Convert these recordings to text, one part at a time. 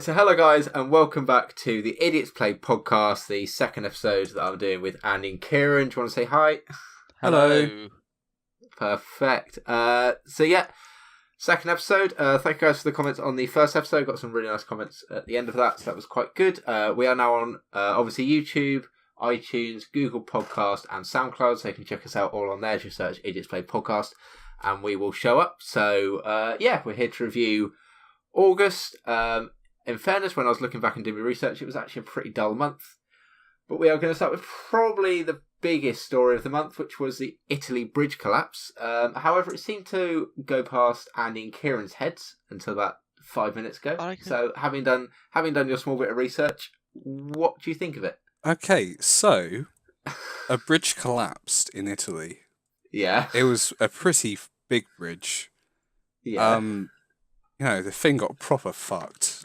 So hello guys and welcome back to the Idiots Play podcast, the second episode that I'm doing with Andy and Kieran. Do you want to say hi? Hello. Perfect. Second episode. Thank you guys for the comments on the first episode. Got some really nice comments at the end of that, so that was quite good. We are now on obviously YouTube, iTunes, Google Podcast and SoundCloud, so you can check us out all on there. Just search Idiots Play podcast and we will show up. So we're here to review August. In fairness, when I was looking back and doing my research, it was actually a pretty dull month. But we are going to start with probably the biggest story of the month, which was the Italy bridge collapse. However, it seemed to go past Andy and Kieran's heads until about 5 minutes ago. So, having done your small bit of research, what do you think of it? Okay, so a bridge collapsed in Italy. Yeah. It was a pretty big bridge. Yeah. The thing got proper fucked.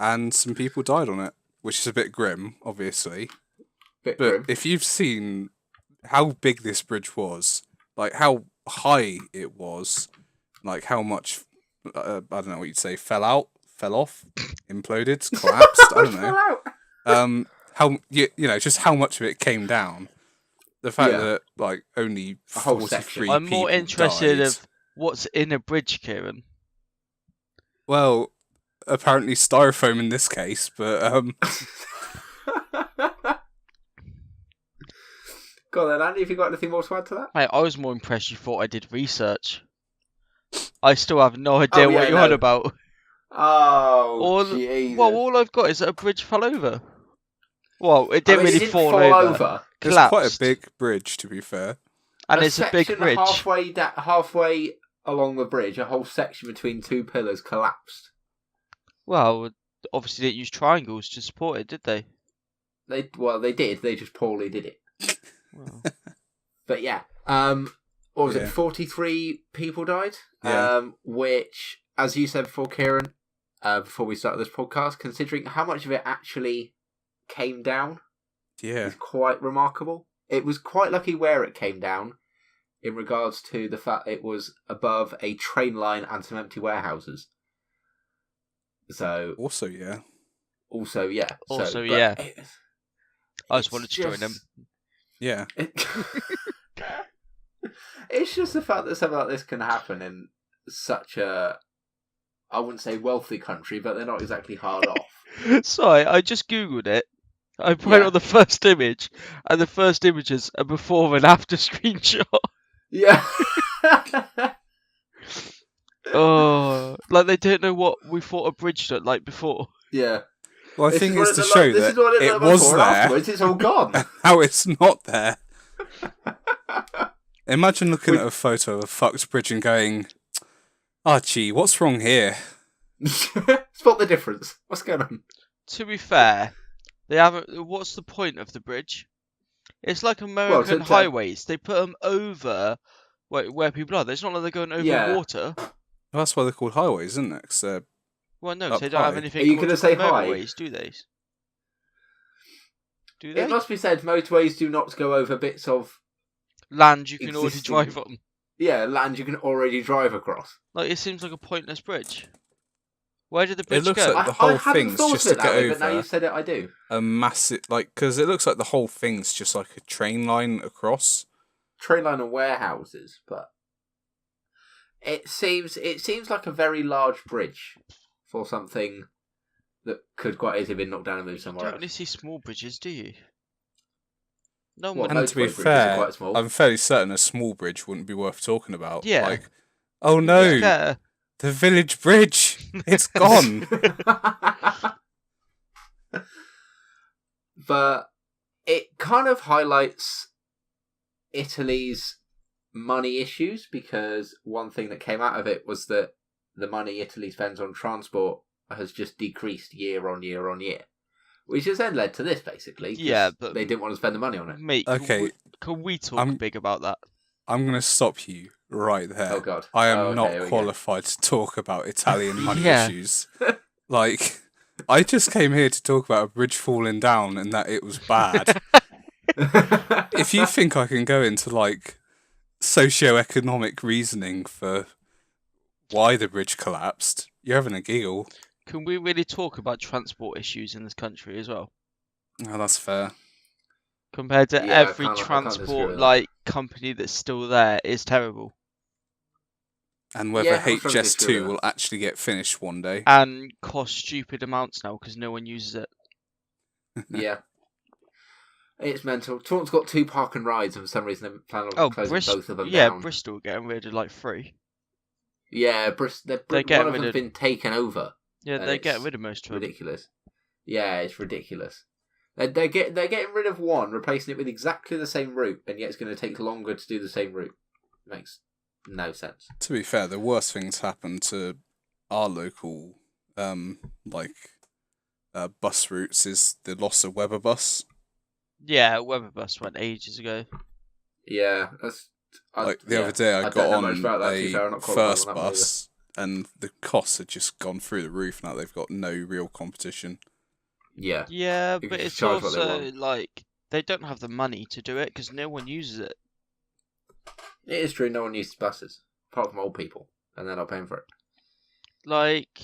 And some people died on it, which is a bit grim, obviously. Grim. If you've seen how big this bridge was, like how high it was, like how much, I don't know what you'd say, fell off, imploded, collapsed, I don't know. Just how much of it came down. The fact that, like, only 43 I'm more interested died. of what's in a bridge, Kieran. Well, apparently styrofoam in this case, but Go on then, Andy, have you got anything more to add to that? Mate, I was more impressed you thought I did research. I still have no idea what you're on about. Jesus. Well, all I've got is that a bridge fell over. Well, it didn't really fall over. It's Collapsed. quite a big bridge, to be fair. And it's a big bridge. Halfway along the bridge, a whole section between two pillars collapsed. Well, obviously they didn't use triangles to support it, did they? They did. They just poorly did it. Well. But yeah, what was it? 43 people died. Yeah. Which, as you said before, Kieran, before we started this podcast, considering how much of it actually came down, is quite remarkable. It was quite lucky where it came down, in regards to the fact it was above a train line and some empty warehouses. So Also, yeah. I just wanted to join them. Yeah. It's just the fact that something like this can happen in such a, I wouldn't say wealthy country, but they're not exactly hard off. Sorry, I just googled it. I put it on the first image, and the first image is a before and after screenshot. Yeah. Oh, like they don't know what we thought a bridge looked like before. Yeah. Well, I think it's to show that it was there. Afterwards, it's all gone. How it's not there. Imagine looking at a photo of a fucked bridge and going, Archie, what's wrong here? Spot the difference. What's going on? To be fair, they haven't. What's the point of the bridge? It's like American highways. They put them over where people are. It's not like they're going over water. Well, that's why they're called highways, isn't it? 'Cause well, no, they don't have anything. Are you going to say motorways, do they? Do they? It must be said, motorways do not go over bits of land you can already drive on. Yeah, land you can already drive across. Like, it seems like a pointless bridge. Where did the bridge it looks go? like the whole thing's just to get over. But now you said it, I do. A massive, because it looks like the whole thing's just like a train line across. Train line and warehouses, but it seems like a very large bridge for something that could quite easily be knocked down and moved somewhere You don't else. really see small bridges, do you? No What, one. And to be fair, I'm fairly certain a small bridge wouldn't be worth talking about. Yeah. Like, oh no, Yeah. the village bridge, it's gone. But it kind of highlights Italy's money issues, because one thing that came out of it was that the money Italy spends on transport has just decreased year on year on year, which has then led to this, basically. Yeah, but they didn't want to spend the money on it. Mate, Okay, can we talk big about that? I'm going to stop you right there. Oh God, I am not qualified to talk about Italian money issues. Like, I just came here to talk about a bridge falling down and that it was bad. If you think I can go into, like, socio-economic reasoning for why the bridge collapsed. You're having a giggle. Can we really talk about transport issues in this country as well? Oh, that's fair. Compared to Yeah, I every can't disagree with transport that. company that's still there is terrible. And whether Yeah, I'm struggling to disagree HS2 with will actually get finished one day. And cost stupid amounts now because no one uses it. Yeah. It's mental. Taunton's got 2 park and rides, and for some reason they plan on closing both of them down. Bristol getting rid of like 3. Yeah, one of them's been taken over. Yeah, they're getting rid of most of them. Ridiculous. Yeah, it's ridiculous. They're getting rid of one, replacing it with exactly the same route, and yet it's going to take longer to do the same route. Makes no sense. To be fair, the worst things happened to our local, bus routes is the loss of Weber Bus. Yeah, Weber Bus went ages ago. Yeah, that's... the other day I got on a first bus, and the costs had just gone through the roof. Now they've got no real competition. Yeah. Yeah, but it's also like they don't have the money to do it because no one uses it. It is true. No one uses buses apart from old people, and they're not paying for it. Like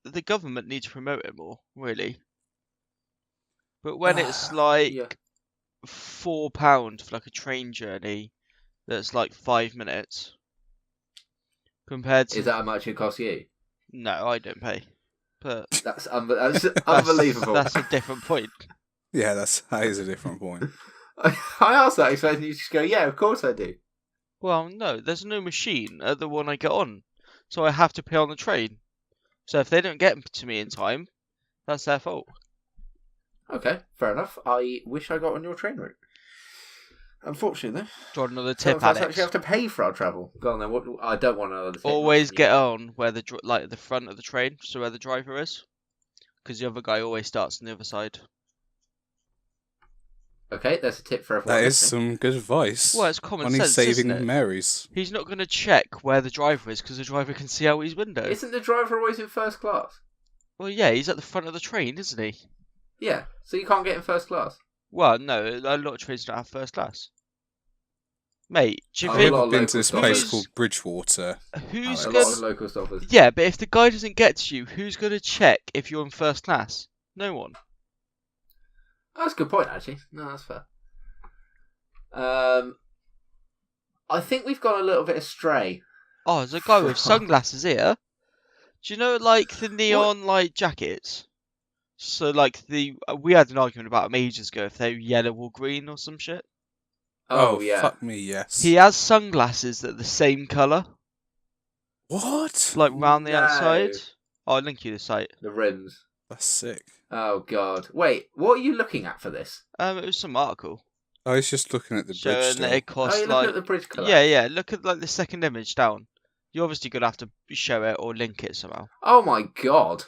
the government needs to promote it more, really. But when it's like £4 for like a train journey, that's like 5 minutes. Compared to... Is that how much it costs you? No, I don't pay. But that's unbelievable. That's a different point. Yeah, that is a different point. I asked that expecting you to just go, yeah, of course I do. Well, no, there's no machine at the one I get on, so I have to pay on the train. So if they don't get to me in time, that's their fault. Okay, fair enough. I wish I got on your train route. Unfortunately, though. Do you want another tip, Alex? I actually have to pay for our travel. Go on then. I don't want another tip. Always get on where the front of the train, so where the driver is, because the other guy always starts on the other side. Okay, that's a tip for everyone. That is some good advice. Well, it's common Money sense, saving isn't it? Marys. He's not going to check where the driver is because the driver can see out his window. Isn't the driver always in first class? Well, yeah, he's at the front of the train, isn't he? Yeah, so you can't get in first class. Well, no, a lot of trains don't have first class. Mate, do you I've think... never been to this place called Bridgewater. Who's a going... lot of local stoppers. Yeah, but if the guy doesn't get to you, who's going to check if you're in first class? No one. That's a good point, actually. No, that's fair. I think we've gone a little bit astray. Oh, there's a guy with sunglasses here. Do you know, like, the neon, like, jackets? So, like, we had an argument about them ages ago if they're yellow or green or some shit. Oh, yeah. Fuck me, yes. He has sunglasses that are the same colour. What? Like, round the outside. Oh, I'll link you the site. The rims. That's sick. Oh, God. Wait, what are you looking at for this? It was some article. I was just looking at the bridge Showing that it cost, you're looking at the bridge colour? Yeah, look at, like, the second image down. You're obviously going to have to show it or link it somehow. Oh, my God.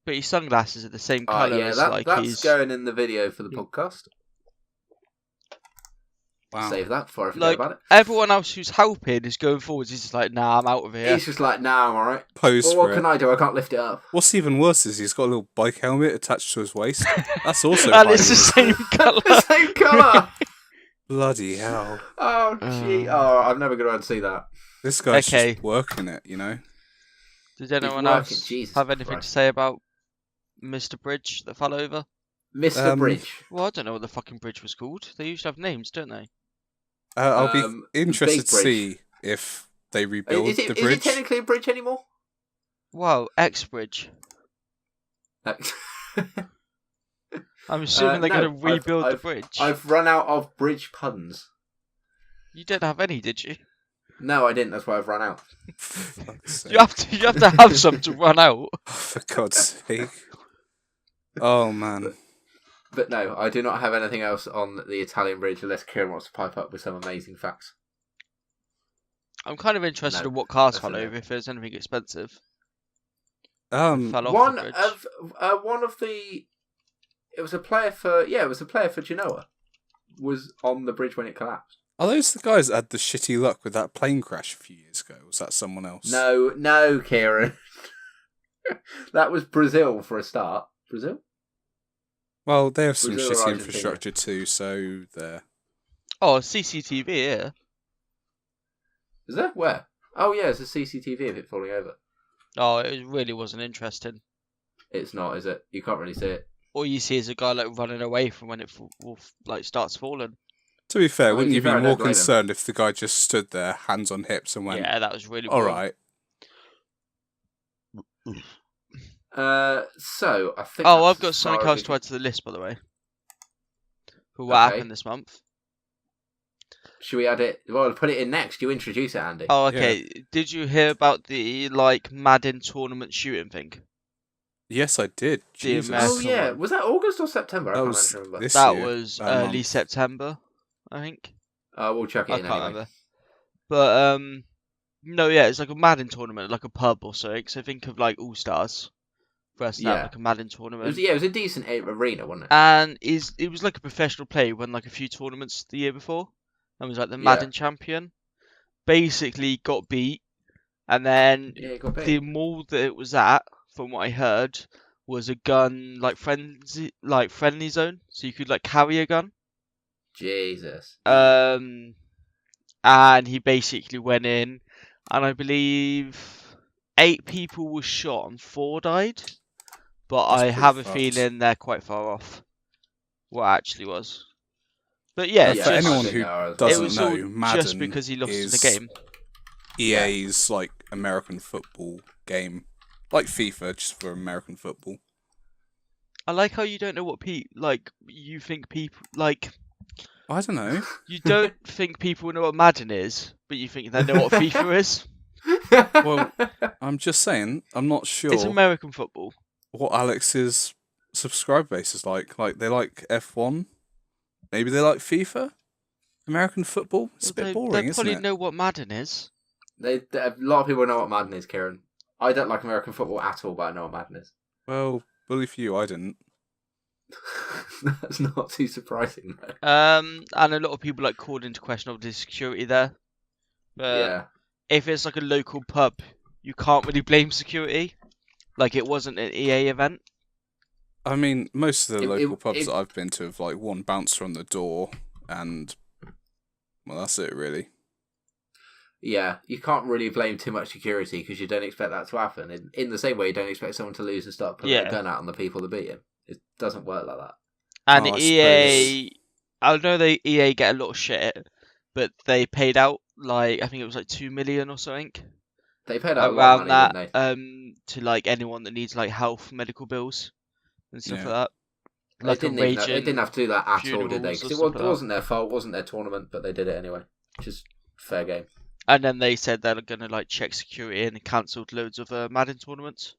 But his sunglasses are the same colour as, like, that's going in the video for the podcast. Wow. Save that before I forget about it. Everyone else who's helping is going forwards. He's just like, nah, I'm out of here. He's just like, nah, I'm alright. Pose Well, for what it. can I do? I can't lift it up. What's even worse is he's got a little bike helmet attached to his waist. That's also And it's the same colour. The same colour! Bloody hell. Oh, gee. Oh, I'm never going to see that. This guy's just working it, you know? Did anyone else have anything to say about Mr. Bridge that fell over? Mr. Bridge? Well, I don't know what the fucking bridge was called. They usually have names, don't they? I'll be interested to see if they rebuild the bridge. Is it technically a bridge anymore? Wow, X-Bridge. I'm assuming they're going to rebuild the bridge. I've run out of bridge puns. You didn't have any, did you? No, I didn't. That's why I've run out. You have to have some to run out. For God's sake. Oh, man. But no, I do not have anything else on the Italian bridge unless Kieran wants to pipe up with some amazing facts. I'm kind of interested in what cars fell over, if there's anything expensive. One of the... It was a player for Genoa. Was on the bridge when it collapsed. Are those the guys that had the shitty luck with that plane crash a few years ago? Was that someone else? No, Kieran. That was Brazil for a start. Brazil? Well, they have some Brazil shitty infrastructure too, so there. Oh, CCTV here. Is there? Where? Oh yeah, it's a CCTV of it falling over. Oh, it really wasn't interesting. It's not, is it? You can't really see it. All you see is a guy like running away from when it starts falling. To be fair, Well, wouldn't to you be fair, be I more don't blame him. concerned if the guy just stood there, hands on hips, and went, Yeah, that was really all boring. right. So I think. Oh, that's I've got as something far as else we to can- add to the list, by the way. For what Okay. happened this month. Should we add it? Well, put it in next. You introduce it, Andy. Oh, okay. Did you hear about the Madden tournament shooting thing? Yes, I did. The Jesus. Oh American yeah, one. was that August or September? I That can't was actually remember. this That year, was that early month. September, I think. We'll chuck it I in can't anyway. remember. But no, yeah, it's like a Madden tournament, like a pub or something. So think of like All Stars versus that, Yeah. like a Madden It tournament. was a decent arena, wasn't it? And it was like a professional player who won like a few tournaments the year before, and was like the Madden champion. Basically got beat, and then Yeah, it got the big. mall that it was at, from what I heard, was a gun like friendly zone, so you could like carry a gun. Jesus. And he basically went in, and I believe 8 people were shot and 4 died. But That's I pretty have a fucked. feeling they're quite far off what it actually was. But yeah, For just, anyone I think who they are as doesn't it was know, all Madden just because he lost in the is game. EA's like American football game, like FIFA, just for American football. I like how you don't know what you think people like. I don't know. You don't think people know what Madden is, but you think they know what FIFA is. Well, I'm just saying, I'm not sure It's American football. what Alex's subscriber base is like. Like, they like F1. Maybe they like FIFA. American football. It's a bit boring, They isn't probably it? know what Madden is. A lot of people know what Madden is, Kieran. I don't like American football at all, but I know what Madden is. Well, bully for you, I didn't. That's not too surprising, though. And a lot of people like called into question of the security there. But Yeah. if it's like a local pub, you can't really blame security. Like it wasn't an EA event. I mean, most of the local pubs it- that I've been to have like one bouncer on the door, and well, that's it really. Yeah, you can't really blame too much security because you don't expect that to happen. In the same way, you don't expect someone to lose and start pulling a gun out on the people that beat him. It doesn't work like that. And Oh, I EA, I know EA get a lot of shit, but they paid out like I think it was like 2 million or something They paid out a lot around of money, that didn't they? to like anyone that needs like health medical bills and stuff Yeah. like that. They Like they didn't have to do that at all, did they? funerals Because or it stuff like that. wasn't their fault, wasn't their tournament, but they did it anyway. Which is fair game. And then they said they're gonna like check security and cancelled loads of Madden tournaments.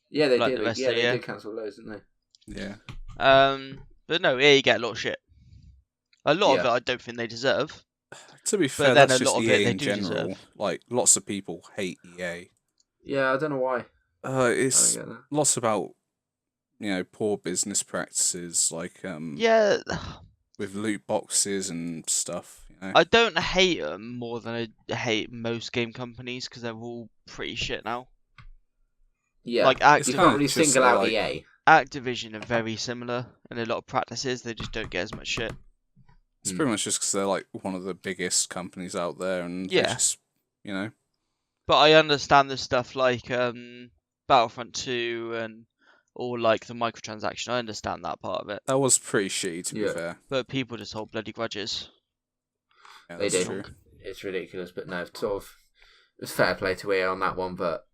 Yeah, they Like the did. rest Yeah, of the they year. did cancel those, didn't they? Yeah. But no, EA get a lot of shit. A lot of Yeah. it I don't think they deserve. To be fair, then that's a just lot of EA it they in do general. deserve. Like, lots of people hate EA. Yeah, I don't know why. It's I don't get that. lots about, poor business practices, like Yeah, with loot boxes and stuff. I don't hate them more than I hate most game companies because they're all pretty shit now. Yeah, Like you Activision- can't really just single say, out like- EA. Activision are very similar in a lot of practices. They just don't get as much shit. It's pretty much just because they're like one of the biggest companies out there, and they Yeah. just, But I understand the stuff like Battlefront 2 and all like the microtransaction. I understand that part of it. that was pretty shitty to be Yeah. fair. But people just hold bloody grudges. Yeah, They that's do. true. It's ridiculous, but no, sort of, it's fair play to EA on that one, but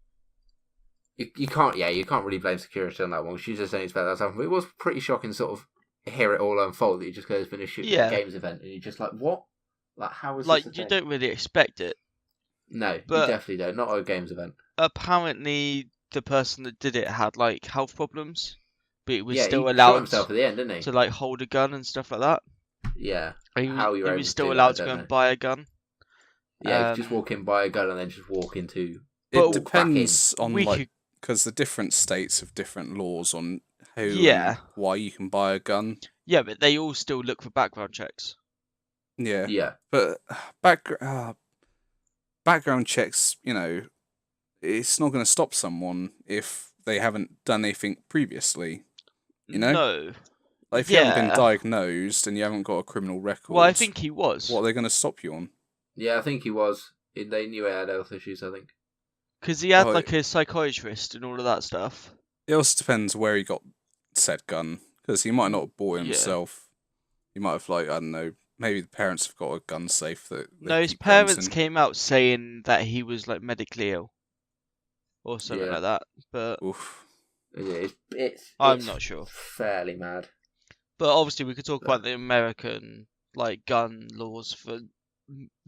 you can't really blame security on that one. She just don't expect that to happen. But it was pretty shocking, sort of, hear it all unfold. That you just go, there's been a shooting at a games event, and you're just like, what? Like, how is Like this a you thing? don't really expect it. No, but- you definitely don't. Not at a games event. Apparently, the person that did it had like health problems, but he was Yeah, still he shot allowed himself at the end, didn't he? to like hold a gun and stuff like that. Yeah. He How you were he able was to still do that, allowed I to go don't and know. buy a gun. Yeah, you just Um, walk in, buy a gun, and then just walk into. It But depends on we like could- because the different states have different laws on who Yeah. and why you can buy a gun. Yeah, but they all still look for background checks. Yeah, Yeah. but background checks, it's not going to stop someone if they haven't done anything previously. No. Like if you haven't been Yeah. diagnosed and you haven't got a criminal record, Well, I think he was. what are they going to stop you on? Yeah, I think he was. They knew he had health issues, I think. Because he had Oh, like a psychiatrist and all of that stuff. It also depends where he got said gun, because he might not have bought it Yeah. himself. He might have, like, I don't know, maybe the parents have got a gun safe that they No, his keep guns parents in. came out saying that he was like medically ill or something Yeah. like that. But Oof. I'm not sure. Fairly mad. But obviously, we could talk about the American like gun laws for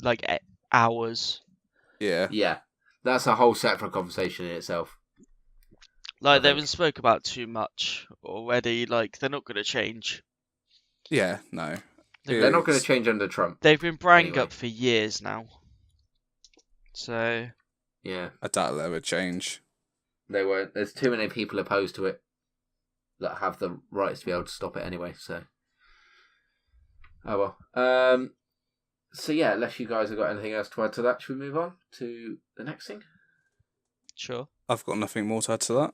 like hours. Yeah. Yeah, that's a whole separate conversation in itself. Like I they've think. been spoke about too much already. Like they're not going to change. Yeah, no. They're not going to change under Trump. They've been brang Anyway. up for years now. So Yeah, I doubt they'll ever change. they won't. There's too many people opposed to it that have the rights to be able to stop it anyway. So, oh well. So yeah, unless you guys have got anything else to add to that, should we move on to the next thing? sure. I've got nothing more to add to that.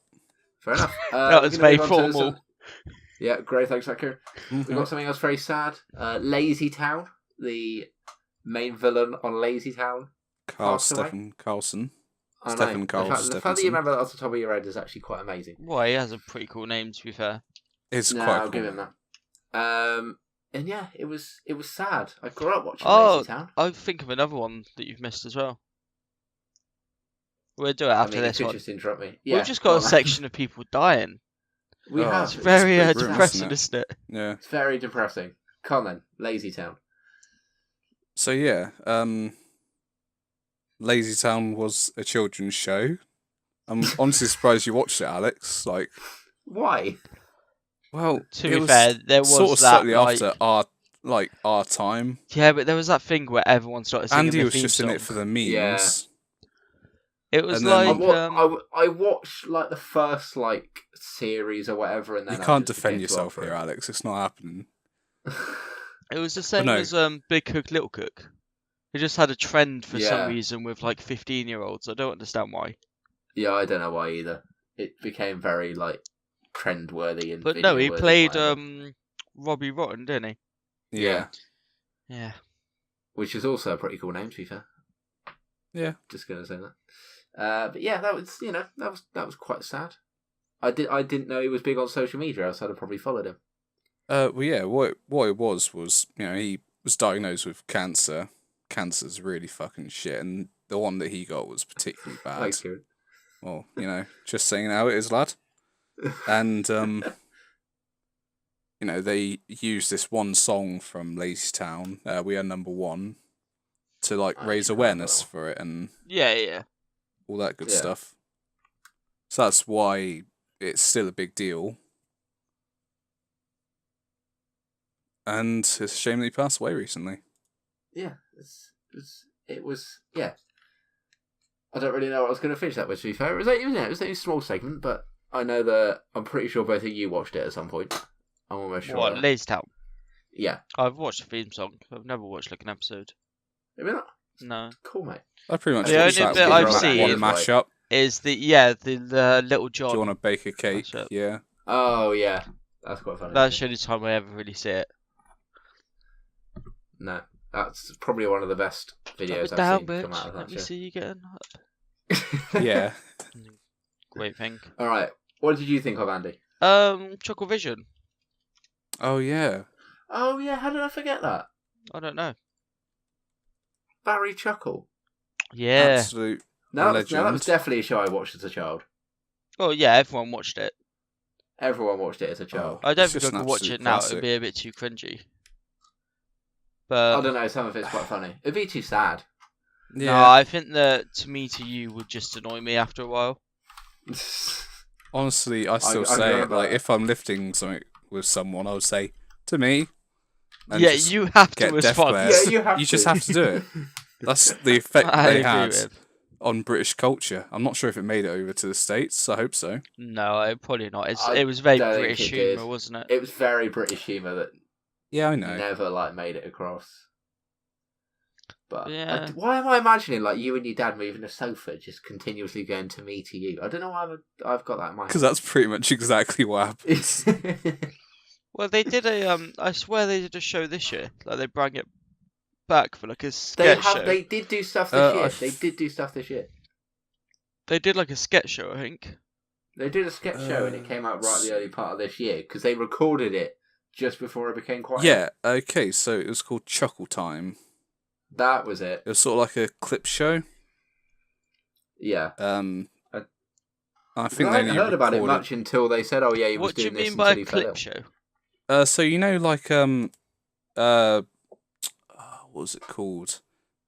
Fair enough. That was we're gonna very move on to formal. Yeah, great. Thanks, Akira. We've Mhm. got something else very sad. Lazy Town, the main villain on Lazy Town. Carl Passed away. Stephen Carlson. I know. Stephen Carl the fact that you Stephenson. remember that off the top of your head is actually quite amazing. Well, he has a pretty cool name, to be fair. It's No, quite I'll cool. give him that. And yeah, it was sad. I grew up watching Oh, Lazy Town. I think of another one that you've missed as well. We'll do it after I mean, this if you one. just interrupt me. Yeah, We've just go got a on, then. section of people dying. We Oh, have. It's It's very pretty grim, depressing, isn't it? isn't it? Yeah. It's very depressing. Come on then, Lazy Town. So yeah, Lazy Town was a children's show. I'm honestly surprised you watched it, Alex. Like, Why? well, To it be was fair, there was sort of that, slightly like- after our time. Yeah, but there was that thing where everyone started singing Andy the was theme just song. in it for the memes. Yeah. It was and then- like I watched like the first like series or whatever, and then You I can't just defend became too yourself old here, for Alex. It's not happening. it was the same no. as Big Cook, Little Cook. It just had a trend for Yeah. some reason with like 15-year-olds. I don't understand why. Yeah, I don't know why either. It became very like trend worthy and. But no, he video-worthy, played whatever. Robbie Rotten, didn't he? Yeah, Yeah. which is also a pretty cool name, to be fair. Yeah. Just gonna say that. But yeah, that was that was quite sad. I didn't know he was big on social media, else I'd have probably followed him. Well, yeah. What it was he was diagnosed with cancer. Cancer's really fucking shit, and the one that he got was particularly bad. Thanks, Kieran. Well, just saying how it is, lad. And they used this one song from Lazy Town, We Are Number One, to like I raise actually remember awareness that for it and Yeah. all that good Yeah. stuff. So that's why it's still a big deal. And it's a shame that he passed away recently. Yeah, it was yeah. I don't really know what I was going to finish that with, to be fair. It was a small segment, but I know that I'm pretty sure both of you watched it at some point. I'm almost sure. What, Lazy Town? Yeah. I've watched the theme song. I've never watched like an episode. Maybe not. No. Cool, mate. I pretty much The watched only that bit one, I've seen one is, mashup. Is the Little John. Do you want to bake a cake? Mashup. Yeah. Oh, yeah. That's quite funny. That's the only time I ever really see it. No. That's probably one of the best videos I've Down, seen bitch. come out of Let that me show. see you getting Yeah. Great thing. All right. What did you think of, Andy? Chuckle Vision. Oh yeah. Oh, yeah. How did I forget that? I don't know. Barry Chuckle. Yeah. Absolute No, that legend. was definitely a show I watched as a child. Oh yeah, everyone watched it. Everyone watched it as a child. I don't It's think just I an could watch absolute it now. classic. It'd be a bit too cringy. I But don't know. Some of it's quite funny. It'd be too sad. no, Yeah. I think that To Me To You would just annoy me after a while. Honestly, I still I say it. remember Like, that. if I'm lifting something with someone, I would say to me. And Yeah, just you have get to death respond. glares. Yeah, you have just to. have to do it. That's the effect I they agree had with. on British culture. I'm not sure if it made it over to the States. I hope so. No, probably not. I It was very don't think British it did. humour, wasn't it? It was very British humour that Yeah, I know. never made it across. But Yeah. why am I imagining you and your dad moving a sofa, just continuously going To Me To You? I don't know why I've got that in my Because that's pretty much exactly what happened. head. Well, they did I swear they did a show this year. Like they brought it back for like a sketch show. They did do stuff this year. They did like a sketch show, I think. They did a sketch show and it came out right at the early part of this year because they recorded it just before it became quite. Yeah. Okay. So it was called Chuckle Time. That was it. It was sort of like a clip show. Yeah. I think I hadn't heard about it much until they said, "Oh yeah, he was doing this." What do you mean by a clip show? So you know, like what was it called?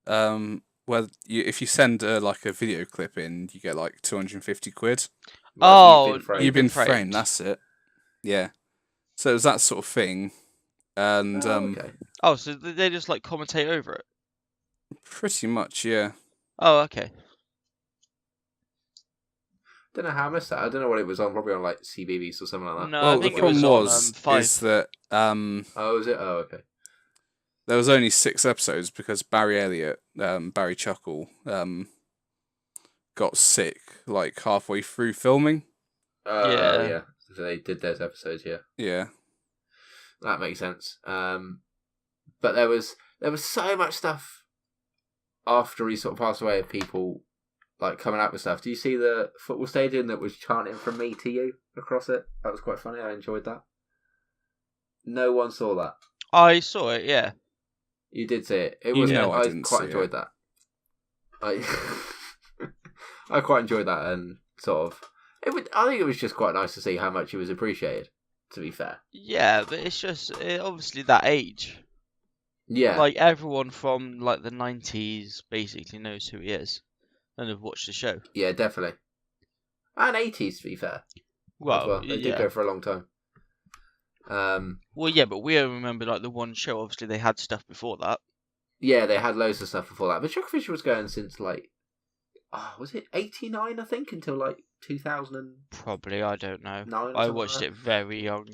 Where if you send like a video clip in, you get like 250 quid. You've been framed. That's it. Yeah. So it was that sort of thing, and okay. Oh, so they just like commentate over it? Pretty much, yeah. Oh, okay. Don't know how I missed that. I don't know what it was on. Probably on like CBeebies or something like that. No, well, I think the problem it was on 5. is that Oh, is it? Oh, okay. there was only 6 episodes because Barry Elliott, Barry Chuckle, got sick like halfway through filming. Yeah. So they did those episodes, yeah. Yeah. That makes sense. But there was so much stuff after he sort of passed away of people like coming out with stuff. Do you see the football stadium that was chanting "From me to you" across it? That was quite funny. I enjoyed that. No one saw that. I saw it, yeah. You did see it. It You was. know I I didn't quite see enjoyed it. that. I quite enjoyed that and sort of. I think it was just quite nice to see how much he was appreciated. To be fair. Yeah, but it's just obviously that age. Yeah. Like everyone from like the 90s basically knows who he is and have watched the show. Yeah, definitely. And 80s, to be fair. Well, They did go for a long time. Well, yeah, but we only remember like the one show. Obviously, they had stuff before that. Yeah, they had loads of stuff before that. But Chuckfisher was going since like, was it 89? I think until like 2000. Probably, I don't know. No, I watched it very young.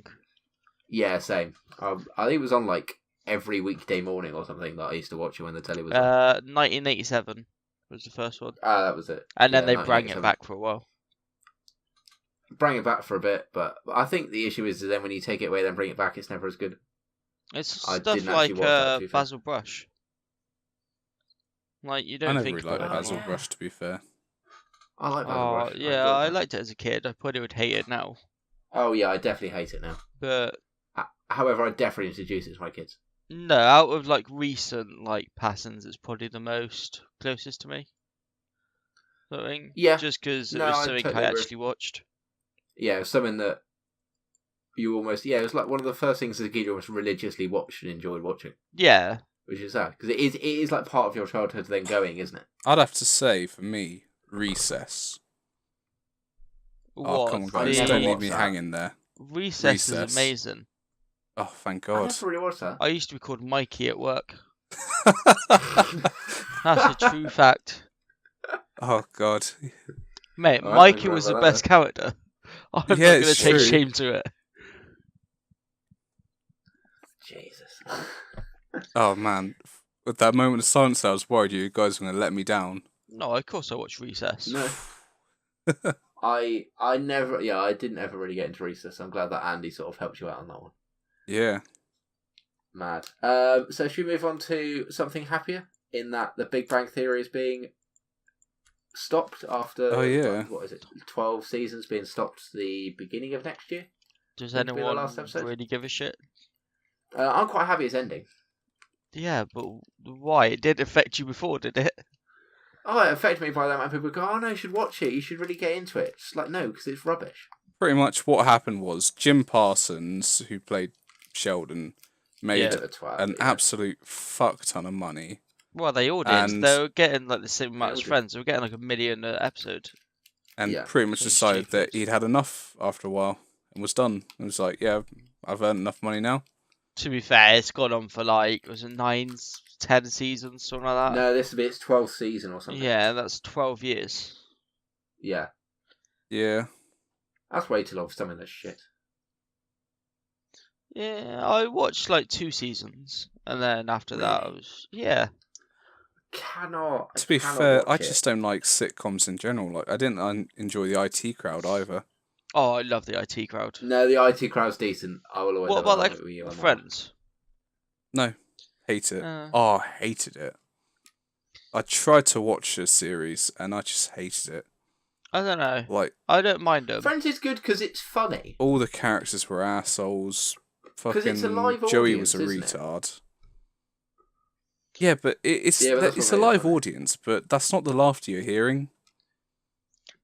Yeah, same. I think it was on like every weekday morning or something that I used to watch it when the telly was on. 1987 was the first one. That was it. And then they brought it back for a while. Bring it back for a bit, but I think the issue is then when you take it away, then bring it back, it's never as good. It's stuff like Basil Brush. Like you don't think really about like it. Basil Brush, to be fair. I like Basil Brush. Yeah, I liked it as a kid. I probably would hate it now. Oh yeah, I definitely hate it now. But however, I definitely introduce it to my kids. No, out of like recent like passings, it's probably the most closest to me. Something. Yeah. Just because it was something I actually watched. Yeah, it was something that you almost... Yeah, it was like one of the first things as a kid you almost religiously watched and enjoyed watching. Yeah. Which is sad, because it is like part of your childhood then going, isn't it? I'd have to say, for me, Recess. What? Oh, come on, guys, don't leave me hanging there. Recess is amazing. Oh, thank God. I never really watched that. I used to be called Mikey at work. That's a true fact. Oh, God. Mate, Mikey was the best character. I'm not going to take shame to it. Jesus. Oh man, with that moment of silence, I was worried you guys were going to let me down. No, of course I watched Recess. No. I didn't ever really get into Recess. I'm glad that Andy sort of helped you out on that one. Yeah. Mad. So should we move on to something happier? In that the Big Bang Theory is being stopped after, what is it, 12 seasons being stopped the beginning of next year? Does anyone really give a shit? I'm quite happy it's ending. Yeah, but why? It didn't affect you before, did it? Oh, it affected me by that many people go, oh no, you should watch it, you should really get into it. It's like, no, because it's rubbish. Pretty much what happened was Jim Parsons, who played Sheldon, made an absolute fuck ton of money. Well, they all did. They were getting like the same amount as Friends. They were getting like $1 million an episode. And pretty much decided that he'd had enough after a while and was done. And was like, yeah, I've earned enough money now. To be fair, it's gone on for like, was it 9, 10 seasons, something like that? No, this will be its 12th season or something. Yeah, that's 12 years. Yeah. Yeah. That's way too long for something that's shit. Yeah, I watched like 2 seasons. And then after that, I was, yeah. To be fair, I just don't like sitcoms in general. Like, I didn't enjoy the IT Crowd either. Oh, I love the IT Crowd. No, the IT Crowd's decent. I will always. What about like Friends? No. Hate it. Oh, I hated it. I tried to watch a series and I just hated it. I don't know. Like, I don't mind them. Friends is good because it's funny. all the characters were assholes. 'Cause it's a live Joey was a audience, isn't it? retard. Yeah, but it's Yeah, but that's it's what a made it live funny. audience, but that's not the laughter you're hearing.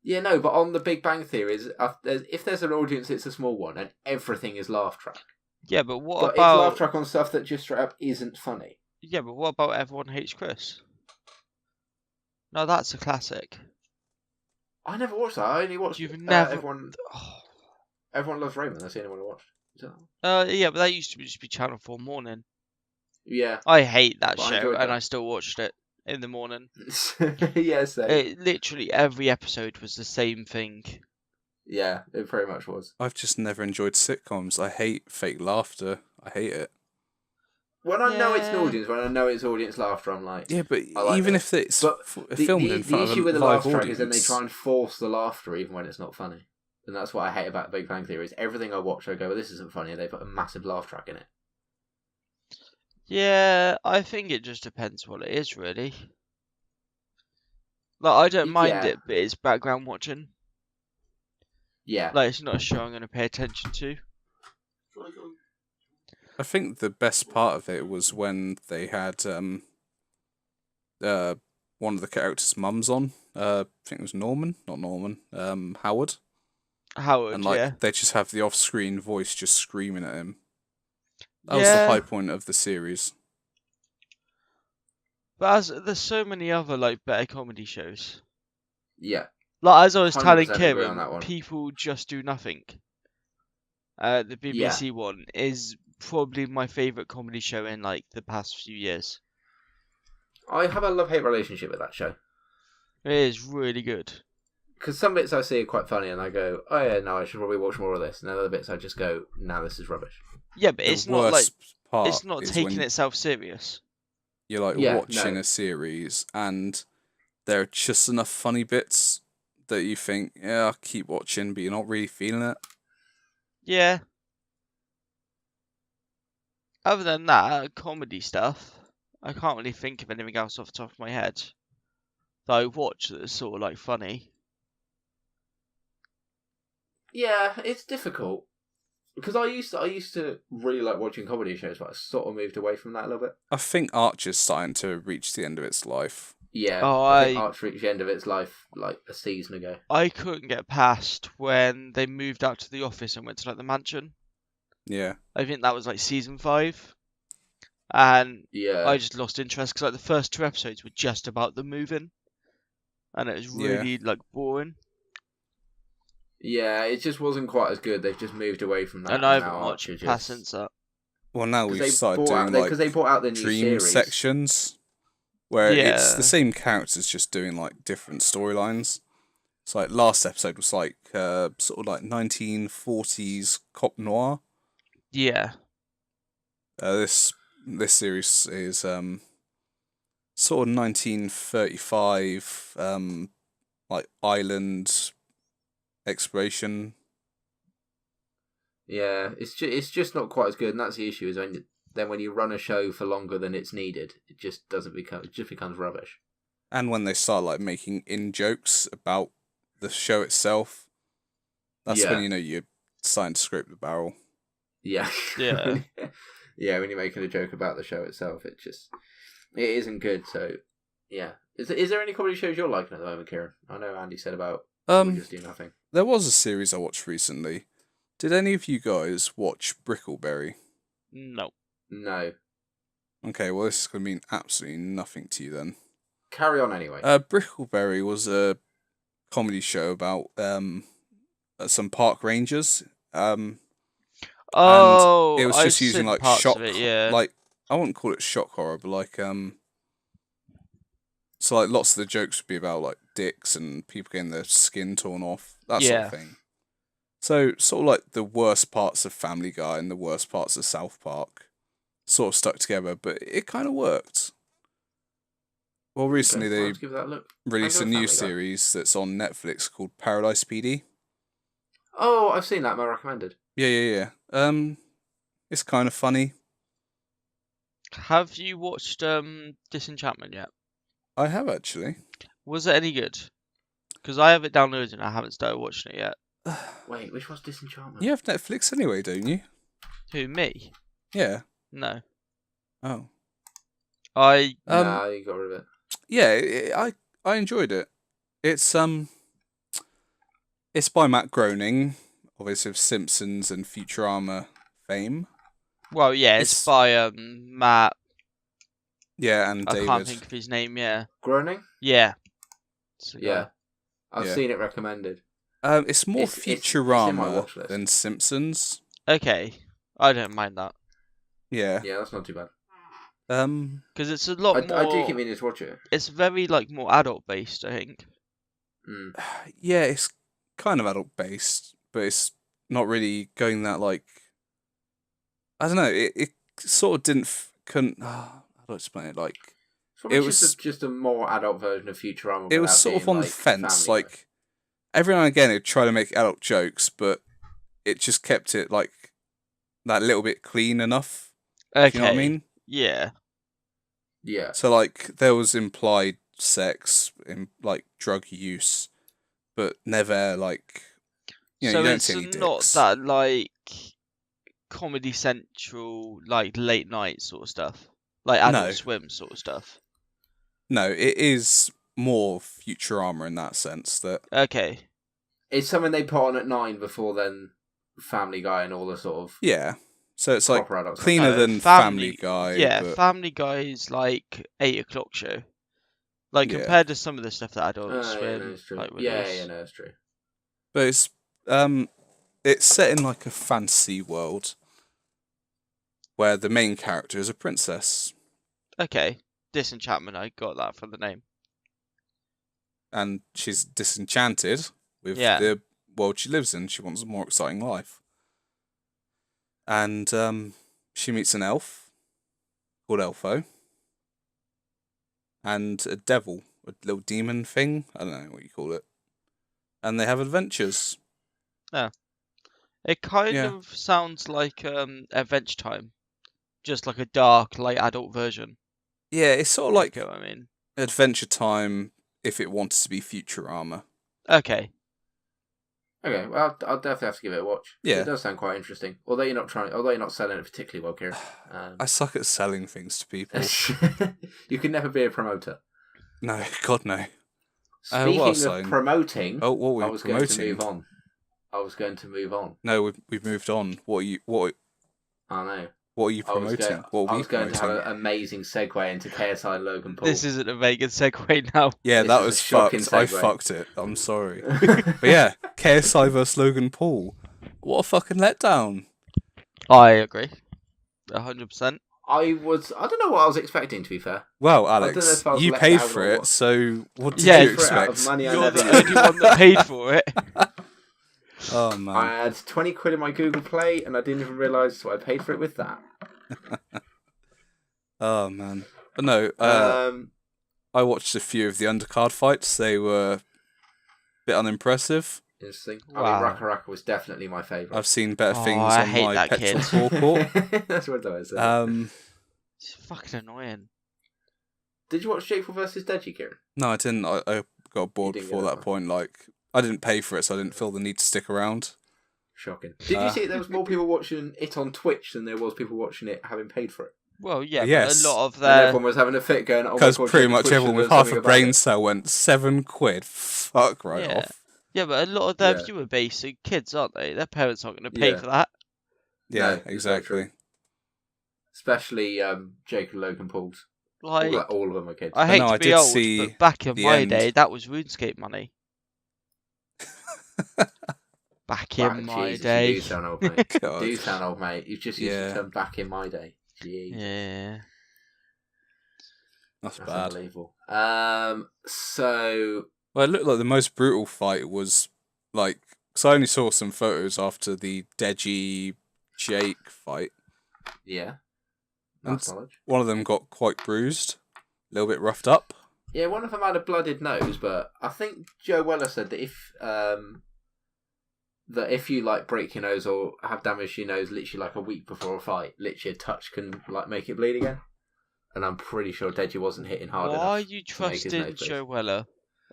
Yeah, no, but on the Big Bang Theory, if there's an audience, it's a small one, and everything is laugh track. Yeah, but what But about... it's laugh track on stuff that just straight up isn't funny. Yeah, but what about Everyone Hates Chris? No, that's a classic. I never watched that. I only watched You've never... Everyone Loves Raymond. That's the only one I watched. Is that... Yeah, but that used to just be Channel 4 morning. Yeah. I hate that But I show, enjoyed and that. I still watched it in the morning. Yeah, same. Literally every episode was the same thing. Yeah, it pretty much was. I've just never enjoyed sitcoms. I hate fake laughter. I hate it. When I know it's an Yeah. audience, when I know it's audience laughter, I'm like... Yeah, but I like even this. if it's But filmed in front the issue of with a the live laugh track audience, is then they try and force the laughter even when it's not funny. And that's what I hate about Big Bang Theory, is everything I watch, I go, well, this isn't funny, and they put a massive laugh track in it. Yeah, I think it just depends what it is, really. Like, I don't mind Yeah. it, but it's background watching. Yeah. Like, it's not a show I'm going to pay attention to. I think the best part of it was when they had one of the characters' mums on. I think it was Howard. Howard, And like yeah. they just have the off-screen voice just screaming at him. That was Yeah. the high point of the series. But there's so many other, like, better comedy shows. Yeah. Like, as I was telling 100% Kim, agree on that one. People Just Do Nothing. The BBC one is probably my favourite comedy show in, like, the past few years. I have a love-hate relationship with that show. It is really good. Because some bits I see are quite funny, and I go, oh yeah, no, I should probably watch more of this. And then other bits I just go, nah, this is rubbish. Yeah, but The it's not, like, worst part it's not is taking when itself serious. you're like Yeah, watching no. a series and there are just enough funny bits that you think, yeah, I'll keep watching, but you're not really feeling it. Yeah. Other than that, comedy stuff, I can't really think of anything else off the top of my head that I watch that's sort of, like, funny. Yeah, it's difficult. Because I used to really like watching comedy shows, but I sort of moved away from that a little bit. I think Archer's starting to reach the end of its life. Yeah, Oh, I think Arch reached the end of its life like a season ago. I couldn't get past when they moved out to the office and went to, like, the mansion. Yeah. I think that was, like, season 5. And Yeah, I just lost interest because, like, the first 2 episodes were just about them moving. And it was really, like, boring. yeah, it just wasn't quite as good. They've just moved away from that. And I haven't now watched Archer past since that. Well, now we've started doing because they brought out the new dream series. sections where it's Yeah. the same characters just doing like different storylines. It's like last episode was like sort of like 1940s cop noir. Yeah. This series is sort of 1935 like island exploration. Yeah, it's just not quite as good, and that's the issue. Is when you run a show for longer than it's needed, it just becomes rubbish. And when they start like making in jokes about the show itself, that's when you know you're starting to scrape the barrel. Yeah, Yeah. yeah. When you're making a joke about the show itself, it isn't good. So yeah, is there any comedy shows you're liking at the moment, Kieran? I know Andy said about We Just Do Nothing. There was a series I watched recently. Did any of you guys watch Brickleberry? No. No. Okay, well this is going to mean absolutely nothing to you then. Carry on anyway. Brickleberry was a comedy show about some park rangers. Oh, and it was just I've using seen like parts shock, of it, yeah. like I wouldn't call it shock horror, but like so like lots of the jokes would be about like dicks and people getting their skin torn off, that sort of thing. So sort of like the worst parts of Family Guy and the worst parts of South Park sort of stuck together, but it kind of worked. Well, recently Okay, they let's give that a look. released a Family new Guy. series that's on Netflix called Paradise PD. Oh, I've seen that. I recommended. Yeah. It's kind of funny. Have you watched Disenchantment yet? I have actually. Was it any good? Because I have it downloaded and I haven't started watching it yet. Wait, which one's Disenchantment? You have Netflix anyway, don't you? Who, me? Yeah. No. Oh. Nah, you got rid of it. Yeah, I enjoyed it. It's by Matt Groening, obviously of Simpsons and Futurama fame. Well, yeah, it's by Matt. Yeah, and David. I can't think of his name. Yeah. Groening? Yeah. Yeah. I've seen it recommended. It's more It's in my Futurama watch list. than Simpsons. Okay, I don't mind that. Yeah. Yeah, that's not too bad. Because it's a lot more. I do keep meaning to watch it. It's very more adult based, I think. Yeah, it's kind of adult based, but it's not really going that I don't know. It sort of couldn't. How do I explain it? It was just a more adult version of Futurama. It was sort of on the fence. Every now and again, it'd try to make adult jokes, but it just kept it that little bit clean enough. Okay. You know what I mean? Yeah. Yeah. So there was implied sex, drug use, but never so you don't see any it's dicks. not that Comedy Central late night sort of stuff, Adult Swim sort of stuff. No, it is more Futurama in that sense. That okay. It's something they put on at 9 before then Family Guy and all the sort of so it's cleaner than Family Guy. Yeah, but... Family Guy's 8:00 show. Compared to some of the stuff that Adult Swim yeah, no, it's true. But it's set in a fantasy world where the main character is a princess. Okay, Disenchantment. I got that from the name. And she's disenchanted with the world she lives in. She wants a more exciting life. And she meets an elf called Elfo. And a devil, a little demon thing. I don't know what you call it. And they have adventures. Yeah. It kind of sounds like Adventure Time. Just a dark, adult version. Yeah, it's sort of I mean, Adventure Time if it wanted to be Futurama. Okay. Okay, well, I'll definitely have to give it a watch. Yeah. It does sound quite interesting. Although you're not selling it particularly well, Kieran. I suck at selling things to people. You can never be a promoter. No, God no. Speaking of promoting, what were we I was promoting? going to move on. No, we've moved on. I know. What are you promoting? I was going to have an amazing segue into KSI Logan Paul. This isn't a very good segue now. Yeah, that was fucked. I fucked it. I'm sorry. But yeah, KSI vs Logan Paul. What a fucking letdown. I agree. 100%. I don't know what I was expecting, to be fair. Well, Alex, you paid for it, so what did you expect? You're the only one that paid for it. Oh man! I had 20 quid in my Google Play, and I didn't even realise, so I paid for it with that. Oh man! But no, I watched a few of the undercard fights. They were a bit unimpressive. Interesting. Wow. I mean, Raka Raka was definitely my favourite. I've seen better things on my petrol forecourt. That's what I said. It's fucking annoying. Did you watch Jake Paul versus Deji, Kieran? No, I didn't. I got bored before that point. I didn't pay for it, so I didn't feel the need to stick around. Shocking. Did you see there was more people watching it on Twitch than there was people watching it having paid for it? Well, yeah, yes. But a lot of And everyone was having a fit going, because pretty much everyone with half a brain cell went £7. Fuck off. Yeah, but a lot of their viewer base are kids, aren't they? Their parents aren't going to pay for that. Yeah, no, exactly. Especially Jake and Logan Paul's. All of them are kids. I hate to be old, but back in my day, that was RuneScape money. Back in my day. You do sound old, mate. Do sound old, mate. You've just used the term back in my day. Jeez. Yeah. That's bad. Unbelievable. Well, it looked like the most brutal fight was because I only saw some photos after the Deji Jake fight. Yeah. Nice knowledge. One of them got quite bruised, a little bit roughed up. Yeah, one of them had a blooded nose, but I think Joe Weller said that if you break your nose or have damage to your nose literally a week before a fight, literally a touch can make it bleed again. and I'm pretty sure Deji wasn't hitting hard enough. Why are you to make his trusting nose bleed. Joe Weller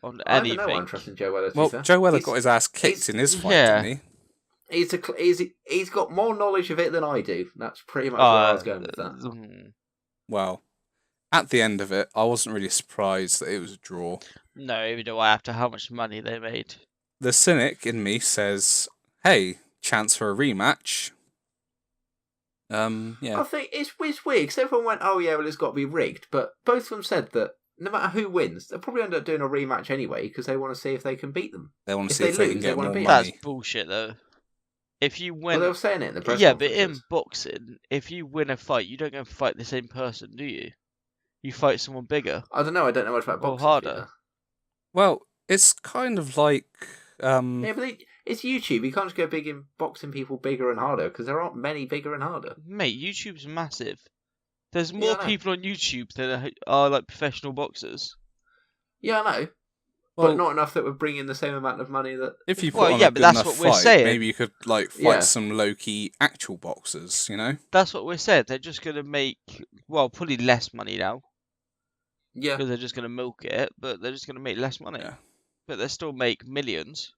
on I anything? don't know why I'm trusting Joe Weller. Well, Joe Weller got his ass kicked in his fight, didn't he? He's got more knowledge of it than I do. That's pretty much where I was going with that. Well, at the end of it, I wasn't really surprised that it was a draw. No, even though after how much money they made. The cynic in me says, "Hey, chance for a rematch." Yeah. I think it's weird because everyone went, "Oh yeah, well it's got to be rigged," but both of them said that no matter who wins, they'll probably end up doing a rematch anyway because they want to see if they can beat them. They want to If see they if they lose, can they get wanna more beat money. That's bullshit, though. If you Well, win, they were saying it in the press yeah, but in conferences. boxing, if you win a fight, you don't go and fight the same person, do you? You fight someone bigger I don't know. I don't know much about or boxing. harder. Well, it's kind of like Yeah, but it's YouTube. You can't just go big in boxing people bigger and harder because there aren't many bigger and harder. Mate, YouTube's massive. There's Yeah, more I know. people on YouTube than are like professional boxers. Yeah, I know. well, But not enough that would bring in the same amount of money that. if you put Well, on yeah, a but good that's enough what we're fight, saying. maybe you could like fight Yeah. some low-key actual boxers, you know? That's what we're saying. They're just going to make, well, probably less money now. Yeah. Because they're just going to milk it, but they're just going to make less money. Yeah. But they still make millions.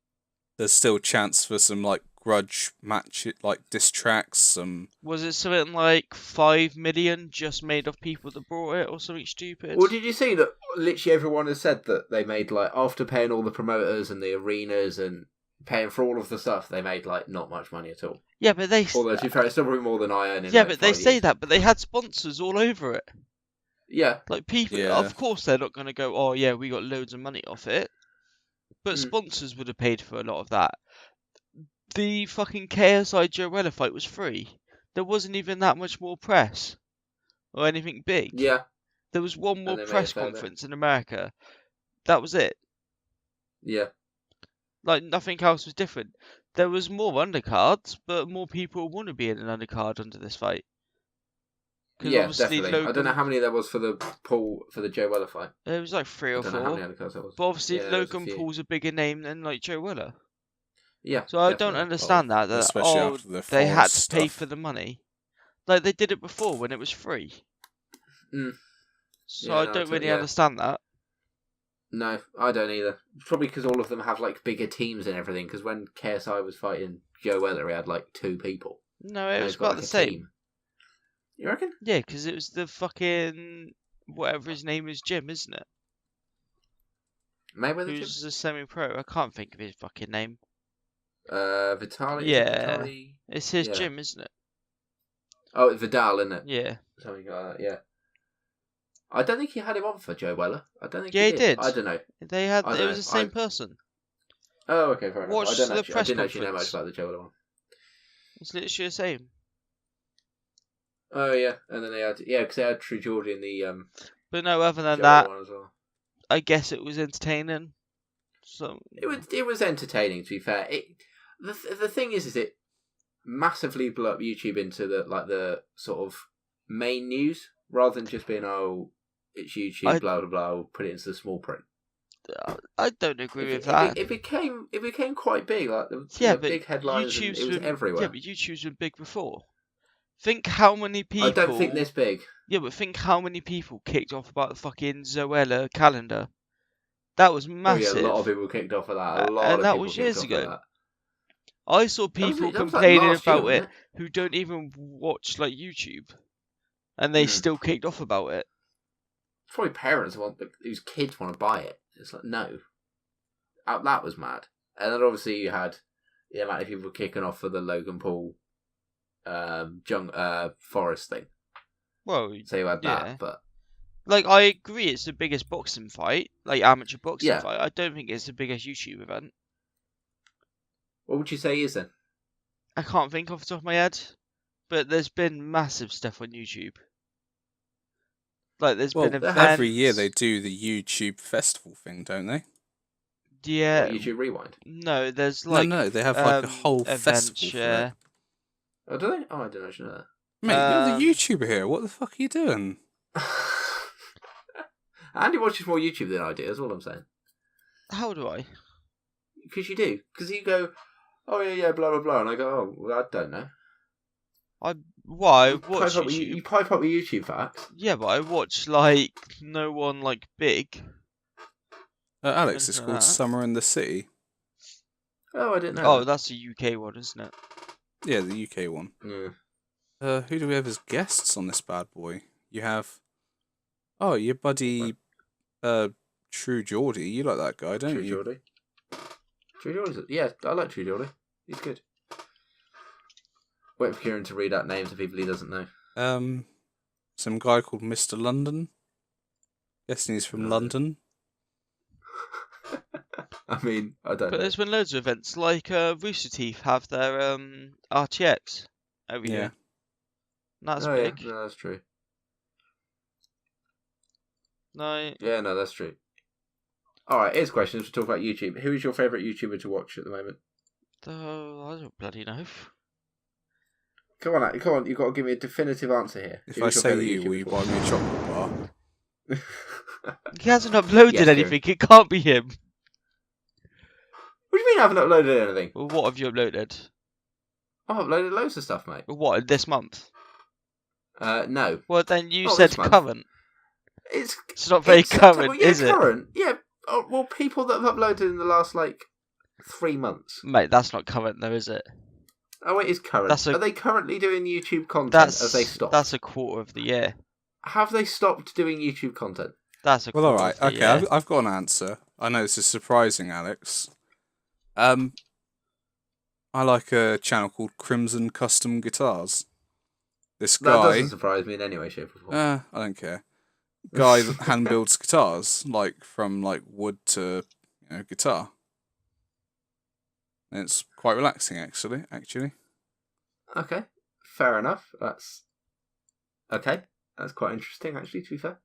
There's still a chance for some like grudge match, like diss tracks, some. Was it something like 5 million just made of people that brought it or something stupid? Well, did you see that literally everyone has said that they made, like, after paying all the promoters and the arenas and paying for all of the stuff, they made, like, not much money at all. Yeah, but they... Although, to be fair, it's still probably more than I earn in Yeah, like, but they 5 say years. that, but they had sponsors all over it. Yeah. Like, people... Yeah. Of course they're not going to go, oh, yeah, we got loads of money off it. But sponsors would have paid for a lot of that. The fucking KSI Joe Weller fight was free. There wasn't even that much more press. Or anything big. Yeah. There was one more they made press a fair bit. conference in America. That was it. Yeah. Like, nothing else was different. There was more undercards, but more people want to be in an undercard under this fight. 'Cause Yeah, obviously definitely. I don't know Logan... how many there was for the Joe Weller fight. There was like 3 or I don't know how 4. many other cards there was. But obviously Yeah, there was a Logan few. Paul's a bigger name than like Joe Weller. Yeah. So I definitely. don't understand that especially after the they had Forest to pay stuff. for the money. Like they did it before when it was free. Mm. So Yeah, I no, don't really yeah. understand that. No, I don't either. Probably because all of them have, like, bigger teams and everything, because when KSI was fighting Joe Weller, he had, like, 2 people. No, it Now was he's got, about like, the a same. team. You reckon? Yeah, because it was the fucking whatever his name is, Jim, isn't it? Mayweather? Who's a semi-pro? I can't think of his fucking name. Vitaly? Yeah. Vitaly? It's his Yeah. gym, isn't it? Oh, it's Vidal, isn't it? Yeah. Something like that, yeah. I don't think he had him on for Joe Weller. I don't think Yeah, he he did. did. I don't know. They had. I It don't was know. the same person. Oh, okay, fair enough. Watch I don't the actually, I press didn't actually know conference. much about the Joe Weller one. It's literally the same. Oh, yeah. And then they had... Yeah, because they had True Georgie in the But no, other than Joe that, Weller one as well. I guess it was entertaining. So It was entertaining, to be fair. The thing is it massively blew up YouTube into the sort of main news rather than just being, oh, it's YouTube, blah blah blah. We'll put it into the small print. I don't agree with that. It became quite big. Like the but big headlines. And it was everywhere. Yeah, but YouTube's been big before. Think how many people. I don't think this big. Yeah, but think how many people kicked off about the fucking Zoella calendar. That was massive. Oh, yeah, a lot of people kicked off of that. A lot of and that people was kicked years off ago. of that. I saw people That was like complaining last year, about wasn't it who don't even watch like YouTube, and they still kicked off about it. Probably parents whose kids want to buy it. It's like, no. That was mad. And then obviously you had the amount of people kicking off for the Logan Paul Forest thing. Well, So you had yeah. that, but like I agree, it's the biggest boxing fight, like amateur boxing Yeah. fight. I don't think it's the biggest YouTube event. what would you say is then? I can't think off the top of my head, but there's been massive stuff on YouTube. Like there's been events. Every year they do the YouTube festival thing, don't they? Yeah. What, YouTube Rewind? No, there's like no, they have like a whole events, festival for it. Oh, do they? Oh, I didn't actually know that. Mate, you're the YouTuber here. What the fuck are you doing? Andy watches more YouTube than I do, that's all I'm saying. How do I? Because you do. Because you go, oh yeah, blah, blah, blah. And I go, oh, well, I don't know. Why? You Watch pipe up with YouTube. you pipe up with YouTube facts. Yeah, but I watch like no one like big. Alex, it's Anything called like that. Summer in the City. Oh, I didn't know. Oh, that. that's a UK one, isn't it? Yeah, the UK one. Yeah. Who do we have as guests on this bad boy? You have, your buddy, True Geordie. You like that guy, don't True you? Geordie. True Geordie. Yeah, I like True Geordie. He's good. Wait for Kieran to read out names of people he doesn't know. Some guy called Mr. London. Guessing he's from London. I mean, I don't know. But there's been loads of events, like Rooster Teeth have their RTX every year. That's big. Yeah, no, that's true. No. Yeah, no, that's true. Alright, here's questions to talk about YouTube. Who is your favourite YouTuber to watch at the moment? Oh, I don't bloody know. Come on, you've got to give me a definitive answer here. If I say you, will you buy me a chocolate bar? He hasn't uploaded Yes, anything. It can't be him. What do you mean I haven't uploaded anything? Well, what have you uploaded? I've uploaded loads of stuff, mate. What, this month? No. Well, then you Not said this month. current. It's not very current, September. Yeah, is it? current. Yeah. Oh, well, people that have uploaded in the last, 3 months. Mate, that's not current though, is it? Oh, it is current. Are they currently doing YouTube content? Have they stopped? That's a quarter of the year. Have they stopped doing YouTube content? That's a Well, quarter alright. of the Okay, year. I've got an answer. I know this is surprising, Alex. I like a channel called Crimson Custom Guitars. This That guy... doesn't surprise me in any way, shape or form. I don't care. Guy that hand builds guitars, from wood to guitar. And it's quite relaxing, actually. Okay, fair enough. That's okay. That's quite interesting, actually. To be fair,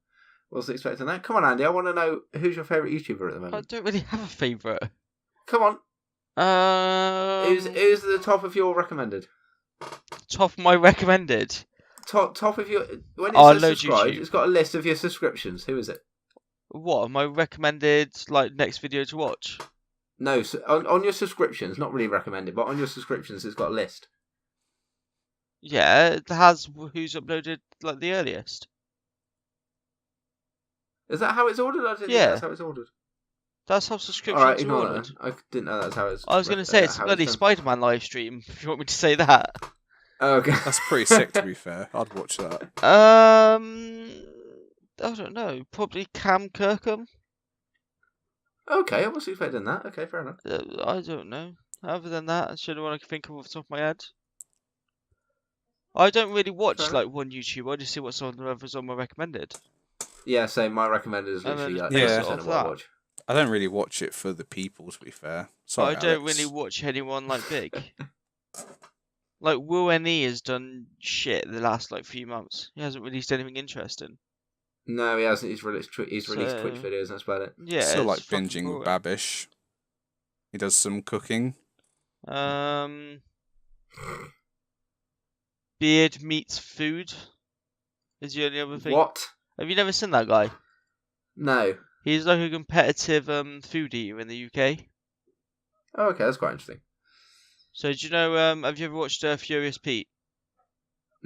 wasn't expecting that. Come on, Andy. I want to know who's your favourite YouTuber at the I moment. don't really have a favourite. Come on. Who's the top of your recommended? Top of my recommended? Top of your... When it Oh, says loads subscribed, YouTube. it's got a list of your subscriptions. Who is it? What, my recommended, next video to watch? No, so on your subscriptions, not really recommended, but on your subscriptions, it's got a list. Yeah, it has who's uploaded, the earliest. Is that how it's ordered? I didn't think Yeah. that's how it's ordered. That's how subscriptions Alright, are ignore ordered. that. I didn't know that's how it's... I was going to say, it's a how bloody done. Spider-Man live stream, if you want me to say that. Oh, okay. That's pretty sick, to be fair. I'd watch that. I don't know. Probably Cam Kirkham? Okay, I wasn't expecting that. Okay, fair enough. I don't know. Other than that, that's the only one I can think of off the top of my head. I don't really watch, Fair. one YouTuber. I just see what's on the others on my recommended. Yeah, so my recommended is And literally then like just 80% off of what I that. watch. I don't really watch it for the people, to be fair. But Sorry, I don't Alex. really watch anyone, big. Will NE has done shit the last, few months. He hasn't released anything interesting. No, he hasn't. He's released Twitch So- videos. That's about it. Yeah, Still like it's fucking binging with boring. Babish. He does some cooking. Beard meets food is the only other thing. What? Have you never seen that guy? No. He's like a competitive food eater in the UK. Oh, okay, that's quite interesting. So do you know? Have you ever watched Furious Pete?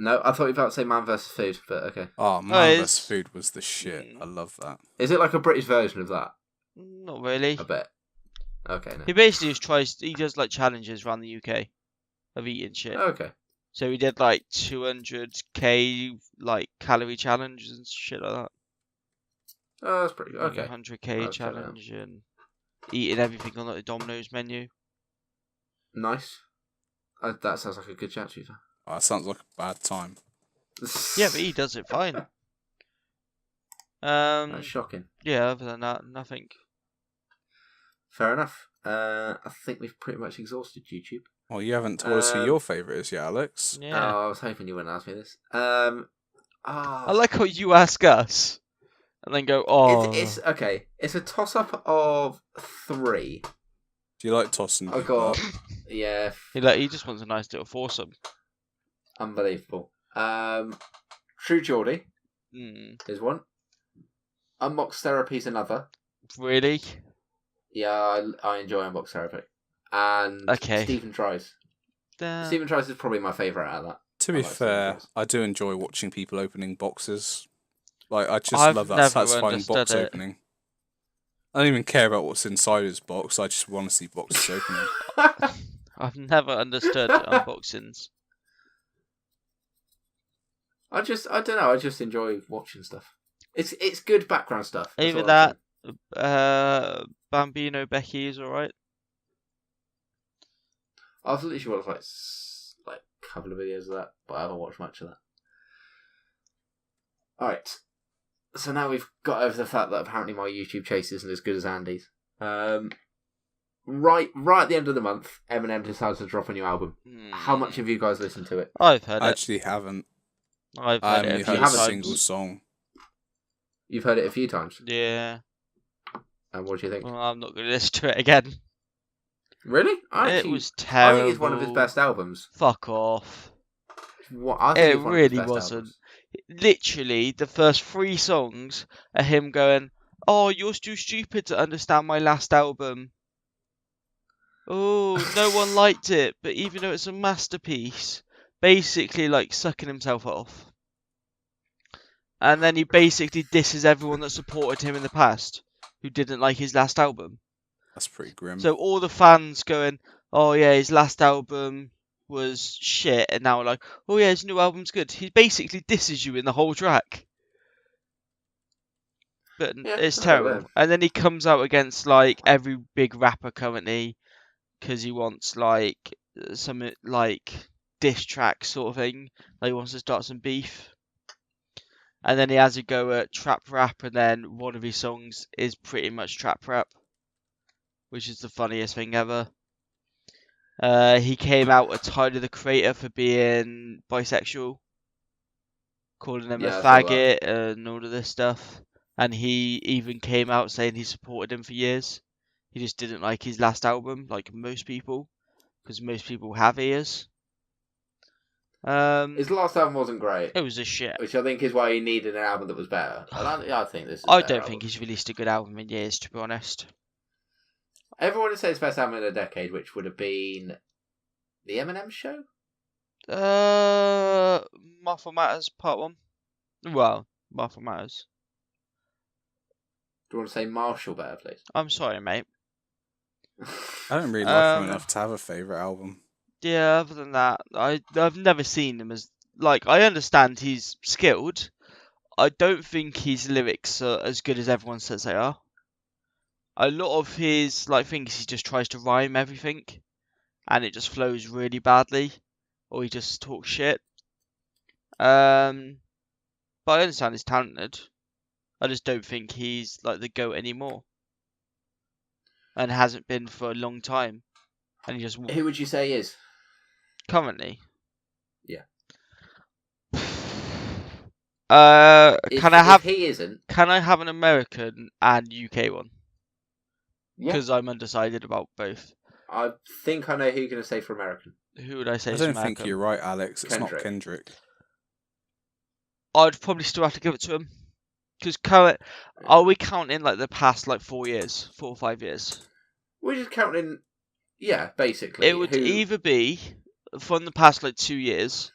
No, I thought you were about to say Man vs. Food, but okay. Oh, Man it's- vs. Food was the shit. I love that. Is it like a British version of that? Not really. I bet. Okay, no. He basically just tries. He does challenges around the UK of eating shit. Okay. So he did 200k calorie challenge and shit like that. Oh, that's pretty good. Like Okay. 100k I'll check that out. challenge and eating everything on the Domino's menu. Nice. That sounds like a good chat, Tutor. Oh, that sounds like a bad time. Yeah, but he does it fine. That's shocking. Yeah, other than that, nothing. Fair enough. I think we've pretty much exhausted YouTube. Well, you haven't told us who your favourite is yet, Alex. Yeah. Oh, I was hoping you wouldn't ask me this. I like how you ask us and then go, oh. It's okay. It's a toss-up of 3. Do you like tossing? I people got... up? Yeah, He just wants a nice little foursome. unbelievable. True Geordie is one. Unbox Therapy is another. Really? Yeah, I enjoy Unbox Therapy. And Okay. Stephen Tries. Stephen Tries is probably my favourite out of that. To be fair, I do enjoy watching people opening boxes. Like, I just I've love that never satisfying understood box it. opening. I don't even care about what's inside his box. I just want to see boxes opening. I've never understood unboxings. I don't know. I just enjoy watching stuff. It's good background stuff. That's Even all I'm that, saying. Bambino Becky is alright. I've literally watched like a couple of videos of that, but I haven't watched much of that. Alright. So now we've got over the fact that apparently my YouTube chase isn't as good as Andy's. Right at the end of the month, Eminem decides to drop a new album. How much have you guys listened to it? I've heard I it. actually haven't. I've I heard haven't it a few heard a times. single song. You've heard it a few times. Yeah. And what do you think? Well, I'm not going to listen to it again. Really? It was terrible. I think it's one of his best albums. Fuck off. I think It it's one of his really best wasn't. albums. Literally, the first 3 songs are him going, "Oh, you're too stupid to understand my last album. Oh, no one liked it, but even though it's a masterpiece," basically like sucking himself off. And then he basically disses everyone that supported him in the past who didn't like his last album. That's pretty grim. So all the fans going, "Oh yeah, his last album was shit," and now like, "Oh yeah, his new album's good." He basically disses you in the whole track. But Yeah, it's I terrible. know. And then he comes out against like every big rapper currently because he wants like some like diss track sort of thing. Like he wants to start some beef. And then he has a go at trap rap, and then one of his songs is pretty much trap rap, which is the funniest thing ever. He came out at Tyler the Creator for being bisexual, calling him a Yeah, I saw that. faggot and all of this stuff. And he even came out saying he supported him for years. He just didn't like his last album, like most people, because most people have ears. His last album wasn't great. It was a shit. Which I think is why he needed an album that was better. I think this is a I better don't album. think he's released a good album in years, to be honest. Everyone would say his best album in a decade, which would have been The Eminem Show? Martha Matters Part 1. Well, Martha Matters. Do you want to say Marshall better, please? I'm sorry, mate. I don't really like him enough to have a favourite album. Yeah, other than that, I've never seen him as... Like, I understand he's skilled. I don't think his lyrics are as good as everyone says they are. A lot of his like things, he just tries to rhyme everything, and it just flows really badly, or he just talks shit. But I understand he's talented. I just don't think he's like the GOAT anymore, and hasn't been for a long time. And he just Who would you say is? currently. Yeah. If he isn't, Can I have an American and UK one? yeah. Because I'm undecided about both. I think I know who you're going to say for American. Who would I say I is don't American? think you're right, Alex. It's Kendrick. not Kendrick. I'd probably still have to give it to him. Because are we counting like the past like 4 years, 4 or 5 years? We're just counting, yeah, basically. It would either be from the past like 2 years,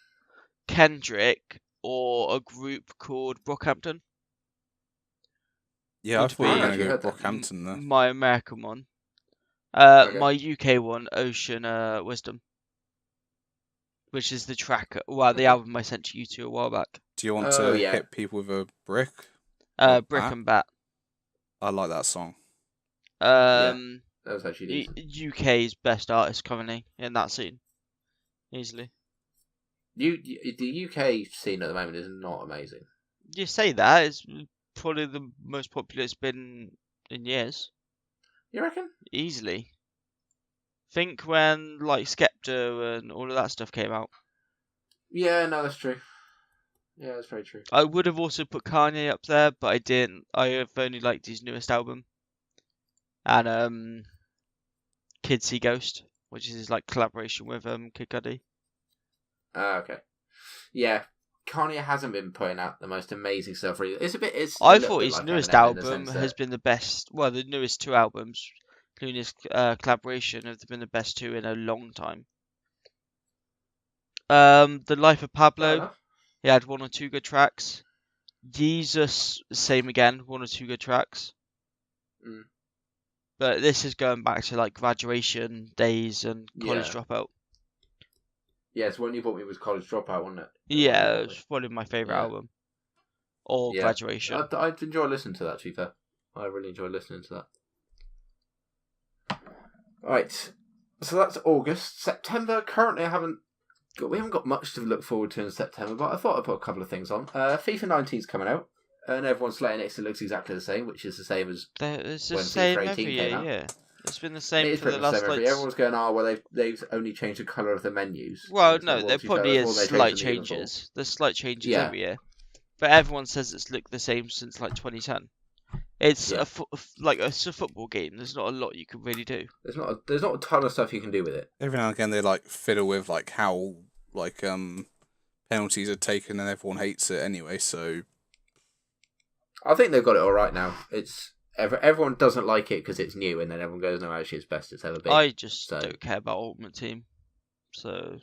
Kendrick or a group called Brockhampton. Yeah, I Would thought you were be going to go heard that. Brockhampton there. My American one. Okay. My UK one, Ocean Wisdom. Which is the track, the album I sent to you two a while back. Do you want to hit people with a brick? Brick Bat? and Bat. I like that song. That was actually decent. UK's best artist currently in that scene. Easily. The UK scene at the moment is not amazing. You say that, it's probably the most popular it's been in years. You reckon? Easily. Think when like Skepta and all of that stuff came out. Yeah, no, that's true. Yeah, that's very true. I would have also put Kanye up there, but I didn't. I have only liked his newest album. And Kid See Ghost, which is his like collaboration with Kid Cudi. Okay. Yeah, Kanye hasn't been putting out the most amazing stuff. Really, I thought his like newest Eminem in the album sense has that- been the best. Well, the newest 2 albums, including his collaboration, have been the best 2 in a long time. The Life of Fair Pablo, enough. he had 1 or 2 good tracks. Jesus, same again, 1 or 2 good tracks. Mm. But this is going back to like graduation days and college Yeah. dropout. Yes, one you bought me was College Dropout, wasn't it? Yeah, it's probably my favourite Yeah. album. Or Yeah. Graduation. I'd enjoy listening to that, to be fair. I really enjoy listening to that. Right. So that's August. September, currently we haven't got much to look forward to in September, but I thought I'd put a couple of things on. FIFA 19 is coming out, and everyone's slating it, so it looks exactly the same, which is the same as It's the when same FIFA 18 every came year, out. yeah. It's been the It same is for the pretty much the last same every like. year. Everyone's going, well, they've only changed the colour of the menus. Well, It's like, no, there to be fair, probably that's is all they slight changed in the uniform. changes. There's slight changes Yeah. every year, but everyone says it's looked the same since like 2010. It's Yeah. it's a football game. There's not a lot you can really do. There's not a ton of stuff you can do with it. Every now and again they like fiddle with like how like penalties are taken and everyone hates it anyway. So I think they've got it all right now. Everyone doesn't like it because it's new, and then everyone goes, "No, actually, it's best it's ever been." I just So- don't care about Ultimate Team. So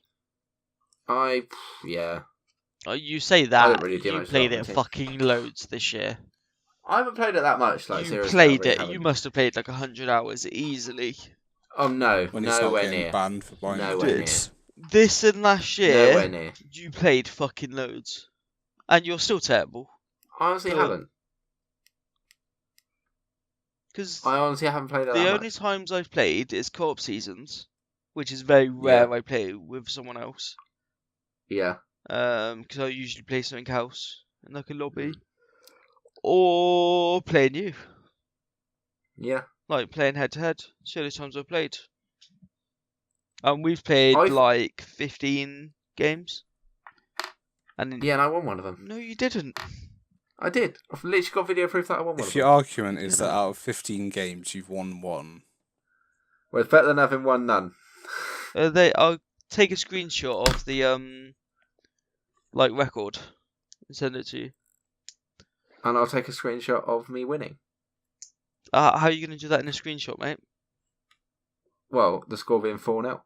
Yeah. you say I that don't really do you much played about it Ultimate Team. fucking loads this year. I haven't played it that much. Like You seriously, played I really it. haven't. You must have played like 100 hours easily. Oh no, when he's not nowhere getting near. banned for buying Nowhere the near. goods. This and last Nowhere year, near. you played fucking loads, and you're still terrible. I honestly But- haven't. Because I honestly haven't played it the that only much. times I've played is co-op seasons, which is very rare. Yeah. I play with someone else. Yeah. Because I usually play something else in like a lobby, Mm. or playing you, Yeah. like playing head to head. It's the only times I've played. And we've played I've- like 15 games. And Yeah, and I won one of them. no, you didn't. I did. I've literally got video proof that I won one If of your them. argument is that out of 15 games you've won one, Well, it's better than having won none. I'll take a screenshot of the like record and send it to you. And I'll take a screenshot of me winning. How are you gonna do that in a screenshot, mate? Well, the score being 4-0.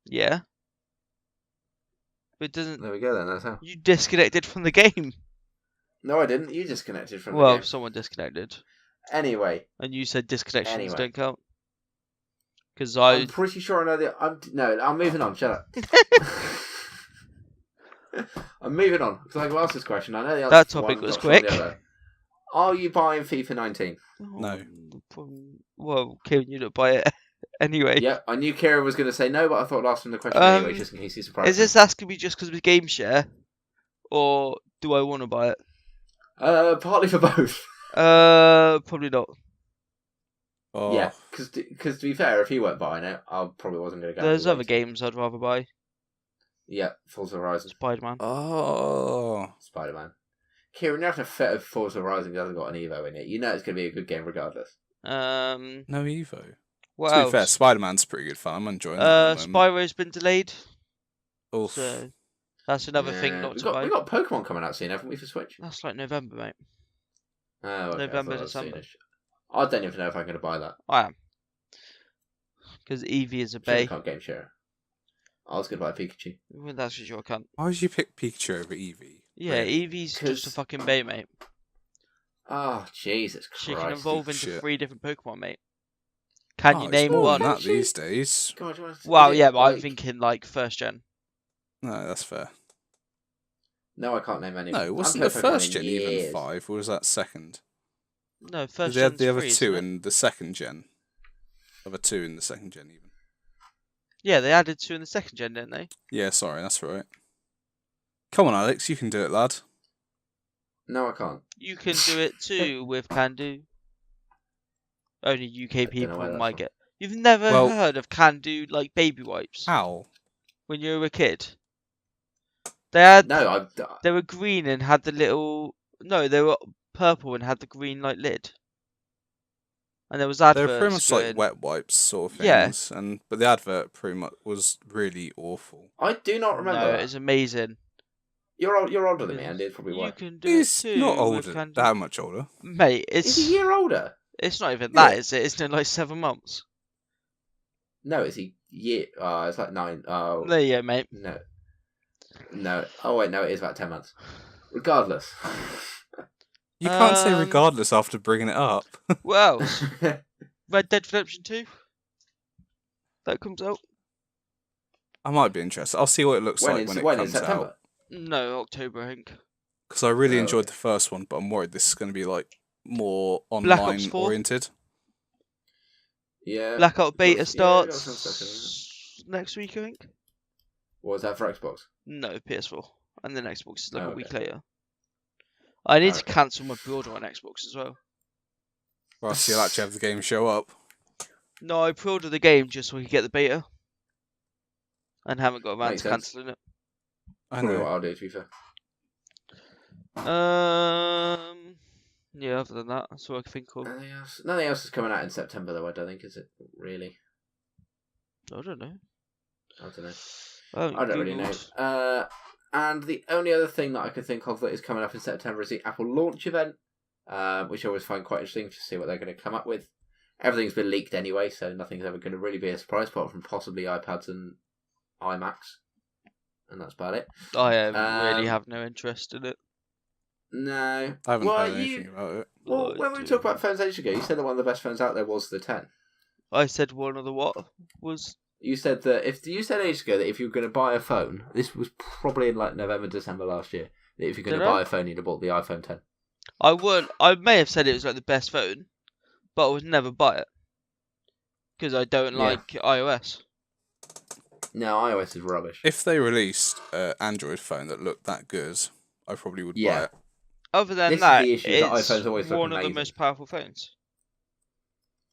Yeah. But it doesn't. There we go then, that's how. You disconnected from the game. No, I didn't. You disconnected from the Well, game. someone disconnected, Anyway, and you said disconnections Anyway. don't count. Because I'm pretty sure I know the... I'm moving on. Shut up. I'm moving on, because I can ask this question. I know the answer That to one, topic was not sure on the quick. other. Are you buying FIFA 19? No. Well, Kieran, you don't buy it anyway. Yeah, I knew Kira was going to say no, but I thought I'd ask him the question anyway, just in case he's surprised. Is this asking me just because of the game share, or do I want to buy it? Partly for both. Probably not. oh, Yeah, because to be fair, if he weren't buying it, I probably wasn't going to go. There's other games I'd rather buy. Yeah, Forza Horizon, Spider-Man. oh, Spider-Man. Kieran, you have to fit if Forza Horizon hasn't got an Evo in it. You know it's going to be a good game regardless. no Evo. What To be else? fair, Spider-Man's pretty good fun. I'm enjoying that. at the moment. Spyro's been delayed, Oof. so that's another thing not we to got, buy. We got Pokemon coming out soon, haven't we, for Switch? That's like November, mate. Oh, okay, November, I thought that was December. soonish. I don't even know if I'm going to buy that. I am. Because Eevee is a Sure, I bay. can't game share. I was going to buy Pikachu. Well, that's just your cunt. Why would you pick Pikachu over Eevee? Yeah, Really? Eevee's just a 'Cause- fucking bay, mate. Oh, Jesus Christ. She can evolve into shit. 3 different Pokemon, mate. Can Oh, you it's name more one? than that these days. God, do you want to- Well, is it yeah, but I'm like- thinking like first gen. No, that's fair. No, I can't name any. No, I wasn't haven't the played Pokemon first in gen even years. 5, or was that second? No, 'Cause first they had gen's the other 3, 2 isn't it? in the second gen. Other 2 in the second gen even. Yeah, they added 2 in the second gen, didn't they? Yeah, sorry, that's right. Come on, Alex, you can do it, lad. No, I can't. You can do it too with Can Do. Only UK don't know people where that's might from. get. You've never Well- heard of Can Do like baby wipes How? when you were a kid? They No, they were green and had the little. No, they were purple and had the green like lid. And there was adverts. They're pretty much going, like wet wipes sort of Yeah. things, but the advert pretty much was really awful. I do not remember. No, that. it's amazing. You're older than me, Andy. It's probably You why. can do He's it too not with older, Can Do. that much older. Mate, Is it's he a year older? it's not even Yeah. that, is it? It's like 7 months. No, is he year? It's like 9. Oh, There you go, mate. no. No. Oh wait, no, it is about 10 months. Regardless. You can't say regardless after bringing it up. What else? Red Dead Redemption 2? That comes out? I might be interested. I'll see what it looks like when it comes September? out. No, October, I think. Because I really enjoyed the first one, but I'm worried this is going to be like more Black Ops online 4? oriented. Yeah. Blackout beta starts starts next week, I think. What was that for Xbox? No, PS4. And then Xbox is like a week later. I I need to cancel my pre-order on Xbox as well. Well, so you'll actually have the game show up. No, I pre-ordered the game just so we could get the beta. And haven't got around Makes to sense. cancelling it. I Probably know. what I'll do, to be fair. Yeah, other than that, that's all I can think of. Nothing else is coming out in September, though, I don't think, is it? Really? I don't know. I don't know. I I don't really know. And the only other thing that I could think of that is coming up in September is the Apple launch event, which I always find quite interesting to see what they're going to come up with. Everything's been leaked anyway, so nothing's ever going to really be a surprise, apart from possibly iPads and iMacs. And that's about it. I really have no interest in it. No. I haven't heard anything about it. Well, when we talked about phones ages ago, you said that one of the best phones out there was the 10. I said one of the what was... You said that if you said ages ago that if you were going to buy a phone, this was probably in like November, December last year, that if you're going to buy a phone, you'd have bought the iPhone 10. I may have said it was like the best phone, but I would never buy it. Because I don't like iOS. No, iOS is rubbish. If they released an Android phone that looked that good, I probably would buy it. Other than This that, is the issue, that it's iPhones always look one of the amazing. most powerful phones.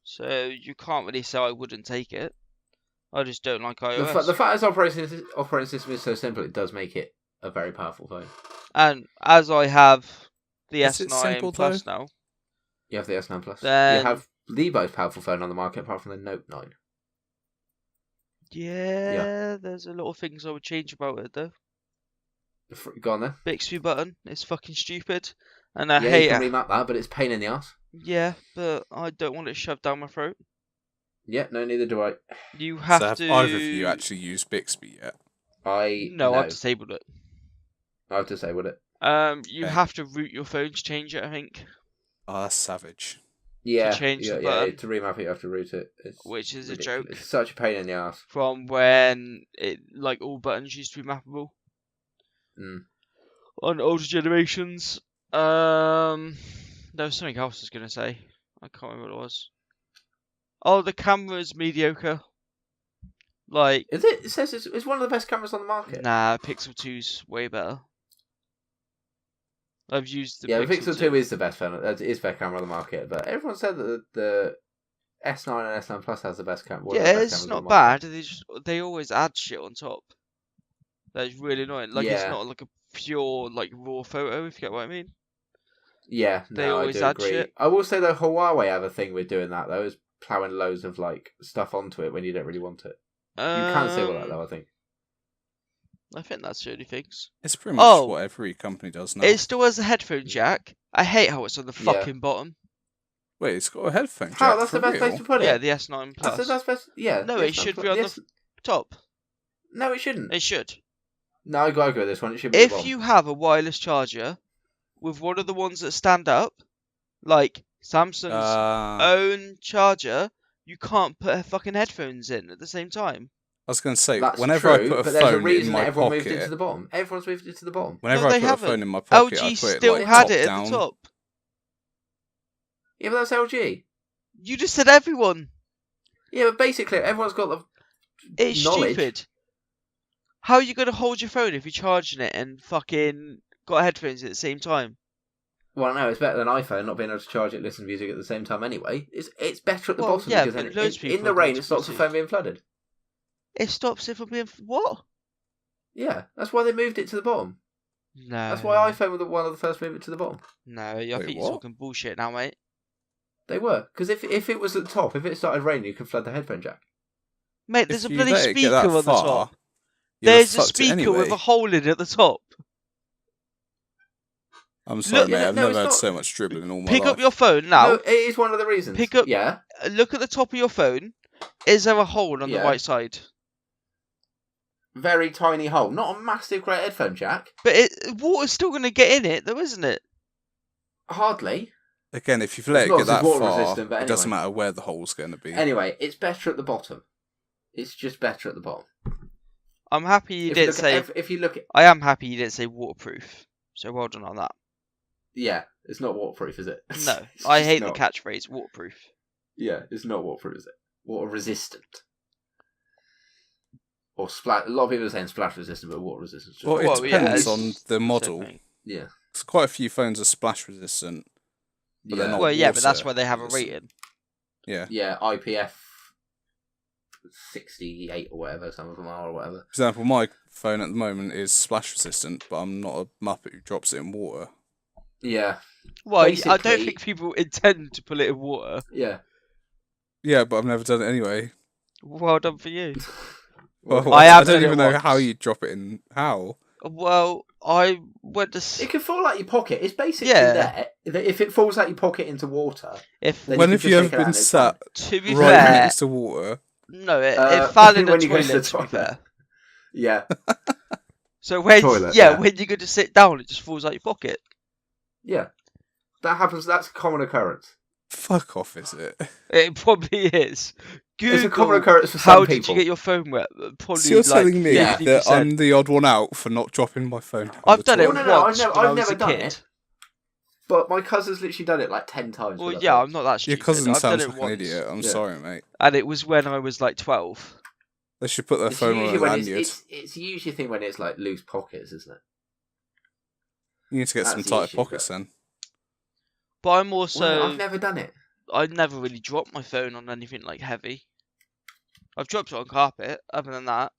So you can't really say I wouldn't take it. I just don't like iOS. The fact its operating system is so simple, it does make it a very powerful phone. And as I have the Is it S9 simple, Plus though? now, You have the S9 Plus. Then- You have the most powerful phone on the market, apart from the Note 9. there's a lot of things I would change about it though. Go on then. Bixby button is fucking stupid, and I You hate can it. remap that, but it's a pain in the ass. Yeah, but I don't want it shoved down my throat. Yeah, no, neither do I. You have So have to. either of you actually used Bixby yet? No, I've disabled it. I've disabled it. You Okay. have to root your phone to change it, I think. Oh, that's savage. Yeah, change the yeah, button. to remap it, you have to root it. It's Which is ridiculous. a joke. It's such a pain in the ass. From when it like all buttons used to be mappable on older generations. There was something else I was gonna say. I can't remember what it was. Oh, the camera's mediocre. Like, Is it? It says it's one of the best cameras on the market. nah, Pixel 2's way better. I've used the Yeah, Pixel the Pixel 2 is the best phone. It is the best camera on the market, but everyone said that the S9 and S9 Plus has the best camera. Yeah, it's not bad. They always add shit on top. That's really annoying. Like, it's Yeah. not like a pure like raw photo, if you get what I mean. Yeah, They no, always I do add agree. shit. I will say the Huawei have a thing with doing that though, is ploughing loads of like stuff onto it when you don't really want it. You can say all that though, I think. I think that's the only things. It's pretty much what every company does now. It still has a headphone jack. I hate how it's on the fucking bottom. Wait, it's got a headphone jack. How? That's for the best real? place to put it. Yeah, the S9 Plus. That's best. Yeah. No, the it S9 should Plus- be on yes. the top. No, it shouldn't. It should. No, I gotta go with this one. It should be the If bottom. you have a wireless charger with one of the ones that stand up, like Samsung's own charger, you can't put fucking headphones in at the same time. I was going to say, That's whenever true, I put a but there's a phone in reason my that everyone moved it to pocket, the bottom. Everyone's moved it to the bottom. whenever No, I they put a haven't. phone in my pocket, I LG put it still like had top it at down. the top. Yeah, but that's LG. You just said everyone. Yeah, but basically everyone's got the It's knowledge. stupid. How are you going to hold your phone if you're charging it and fucking got headphones at the same time? Well, no, it's better than iPhone not being able to charge it, listen to music at the same time anyway. It's better at the Well, bottom yeah, because but then loads of in people the have rain got it stops the music. phone being flooded. It stops it from being... What? Yeah, that's why they moved it to the bottom. No. That's why iPhone were one of the first to move it to the bottom. No, I Wait, think you're what? talking bullshit now, mate. They were. Because if it was at the top, if it started raining, you could flood the headphone jack. Mate, there's If a you bloody let it get speaker that on the far, top. you'll have There's a fucked it speaker with anyway. a hole in it at the top. I'm sorry, Look- mate. Yeah, I've no, never it's had not. so much dribbling in all my Pick life. up your phone now. No, it is one of the reasons. Pick up- Yeah. Look at the top of your phone. Is there a hole on the Yeah. right side? very tiny hole. Not a massive, great headphone jack. But water's still going to get in it, though, isn't it? Hardly. Again, if you've let It's it not get that water far, resistant, but it doesn't anyway. matter where the hole's going to be. Anyway, it's better at the bottom. It's just better at the bottom. I'm happy you didn't say... If you look at... I am happy you didn't say waterproof. So well done on that. Yeah, it's not waterproof, is it? No, I hate the catchphrase, waterproof. Yeah, it's not waterproof, is it? Water resistant. Or splash. A lot of people are saying splash resistant, but water resistant. Well, it depends on the model. Yeah. Because quite a few phones are splash resistant. But they're not but that's water why they have a resistant. rating. Yeah. Yeah, IPF 68 or whatever, some of them are, or whatever. For example, my phone at the moment is splash resistant, but I'm not a muppet who drops it in water. Yeah. Well, Basically, I don't think people intend to put it in water. Yeah. Yeah, but I've never done it anyway. Well done for you. Well, I have don't done it even know once. how you drop it in. How? Well, I went to... It can fall out your pocket. It's basically there. If it falls out your pocket into water... When have you ever been sat to be right fair, next to water? No, it fell in the when you go toilet, to the to be fair. Yeah. So when Toilet, when you go to sit down, it just falls out your pocket. Yeah. That happens. That's a common occurrence. Fuck off, is it? It probably is. Google, It's a common occurrence for some how people. did you get your phone wet? Probably So you're telling me Yeah. that I'm the odd one out for not dropping my phone down I've the done it toilet? No, once I've when I was never a done kid. it. But my cousin's literally done it like 10 times. Well, yeah, I'm not that Your stupid. cousin I've done sounds it like an once. idiot. I'm Yeah. sorry, mate. And it was when I was like 12. They should put their It's phone on a usually when lanyard. it's usually a thing when it's like loose pockets, isn't it? You need to get That's some the tight issue, pockets but- then. But I'm also... Well, I've never done it. I never really dropped my phone on anything like heavy. I've dropped it on carpet, other than that.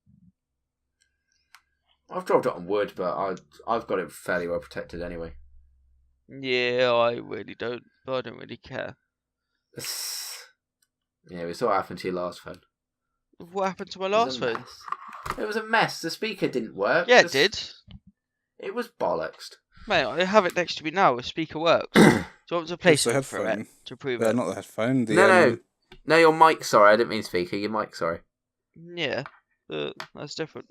I've dropped it on wood, but I've got it fairly well protected anyway. Yeah, I really don't. But I don't really care. Yeah, we saw what happened to your last phone. What happened to my It was last a phone? mess. It was a mess. The speaker didn't work. Yeah, it did. It was bollocks. Mate, I have it next to me now. The speaker works. Do you want to play It's the something for it headphone. to prove Yeah, it? not the headphone. The, No, your mic. Sorry, I didn't mean speaker. Your mic. Sorry. Yeah, that's different.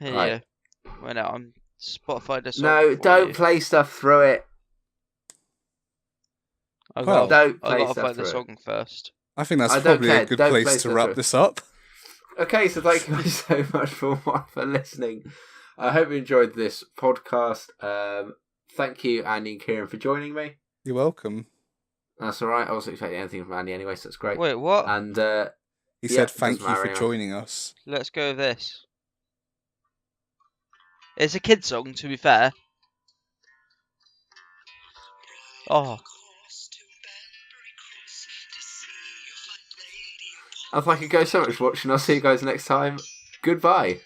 Here Right. you go. Right now, I'm Spotify this song No, for don't you. play stuff through it. I've Well, got Don't play to stuff find the through it. song first. I think that's I don't probably care. a good Don't play place to stuff wrap through. this up. Okay, so thank you guys so much for listening. I hope you enjoyed this podcast. Thank you, Andy and Kieran, for joining me. You're welcome. That's all right. I wasn't expecting anything from Andy anyway, so that's great. Wait, what? And He Yeah, said thank doesn't you matter for anyway. joining us. Let's go with this. It's a kid song, to be fair. Oh. thank you guys so much for watching. I'll see you guys next time. Goodbye.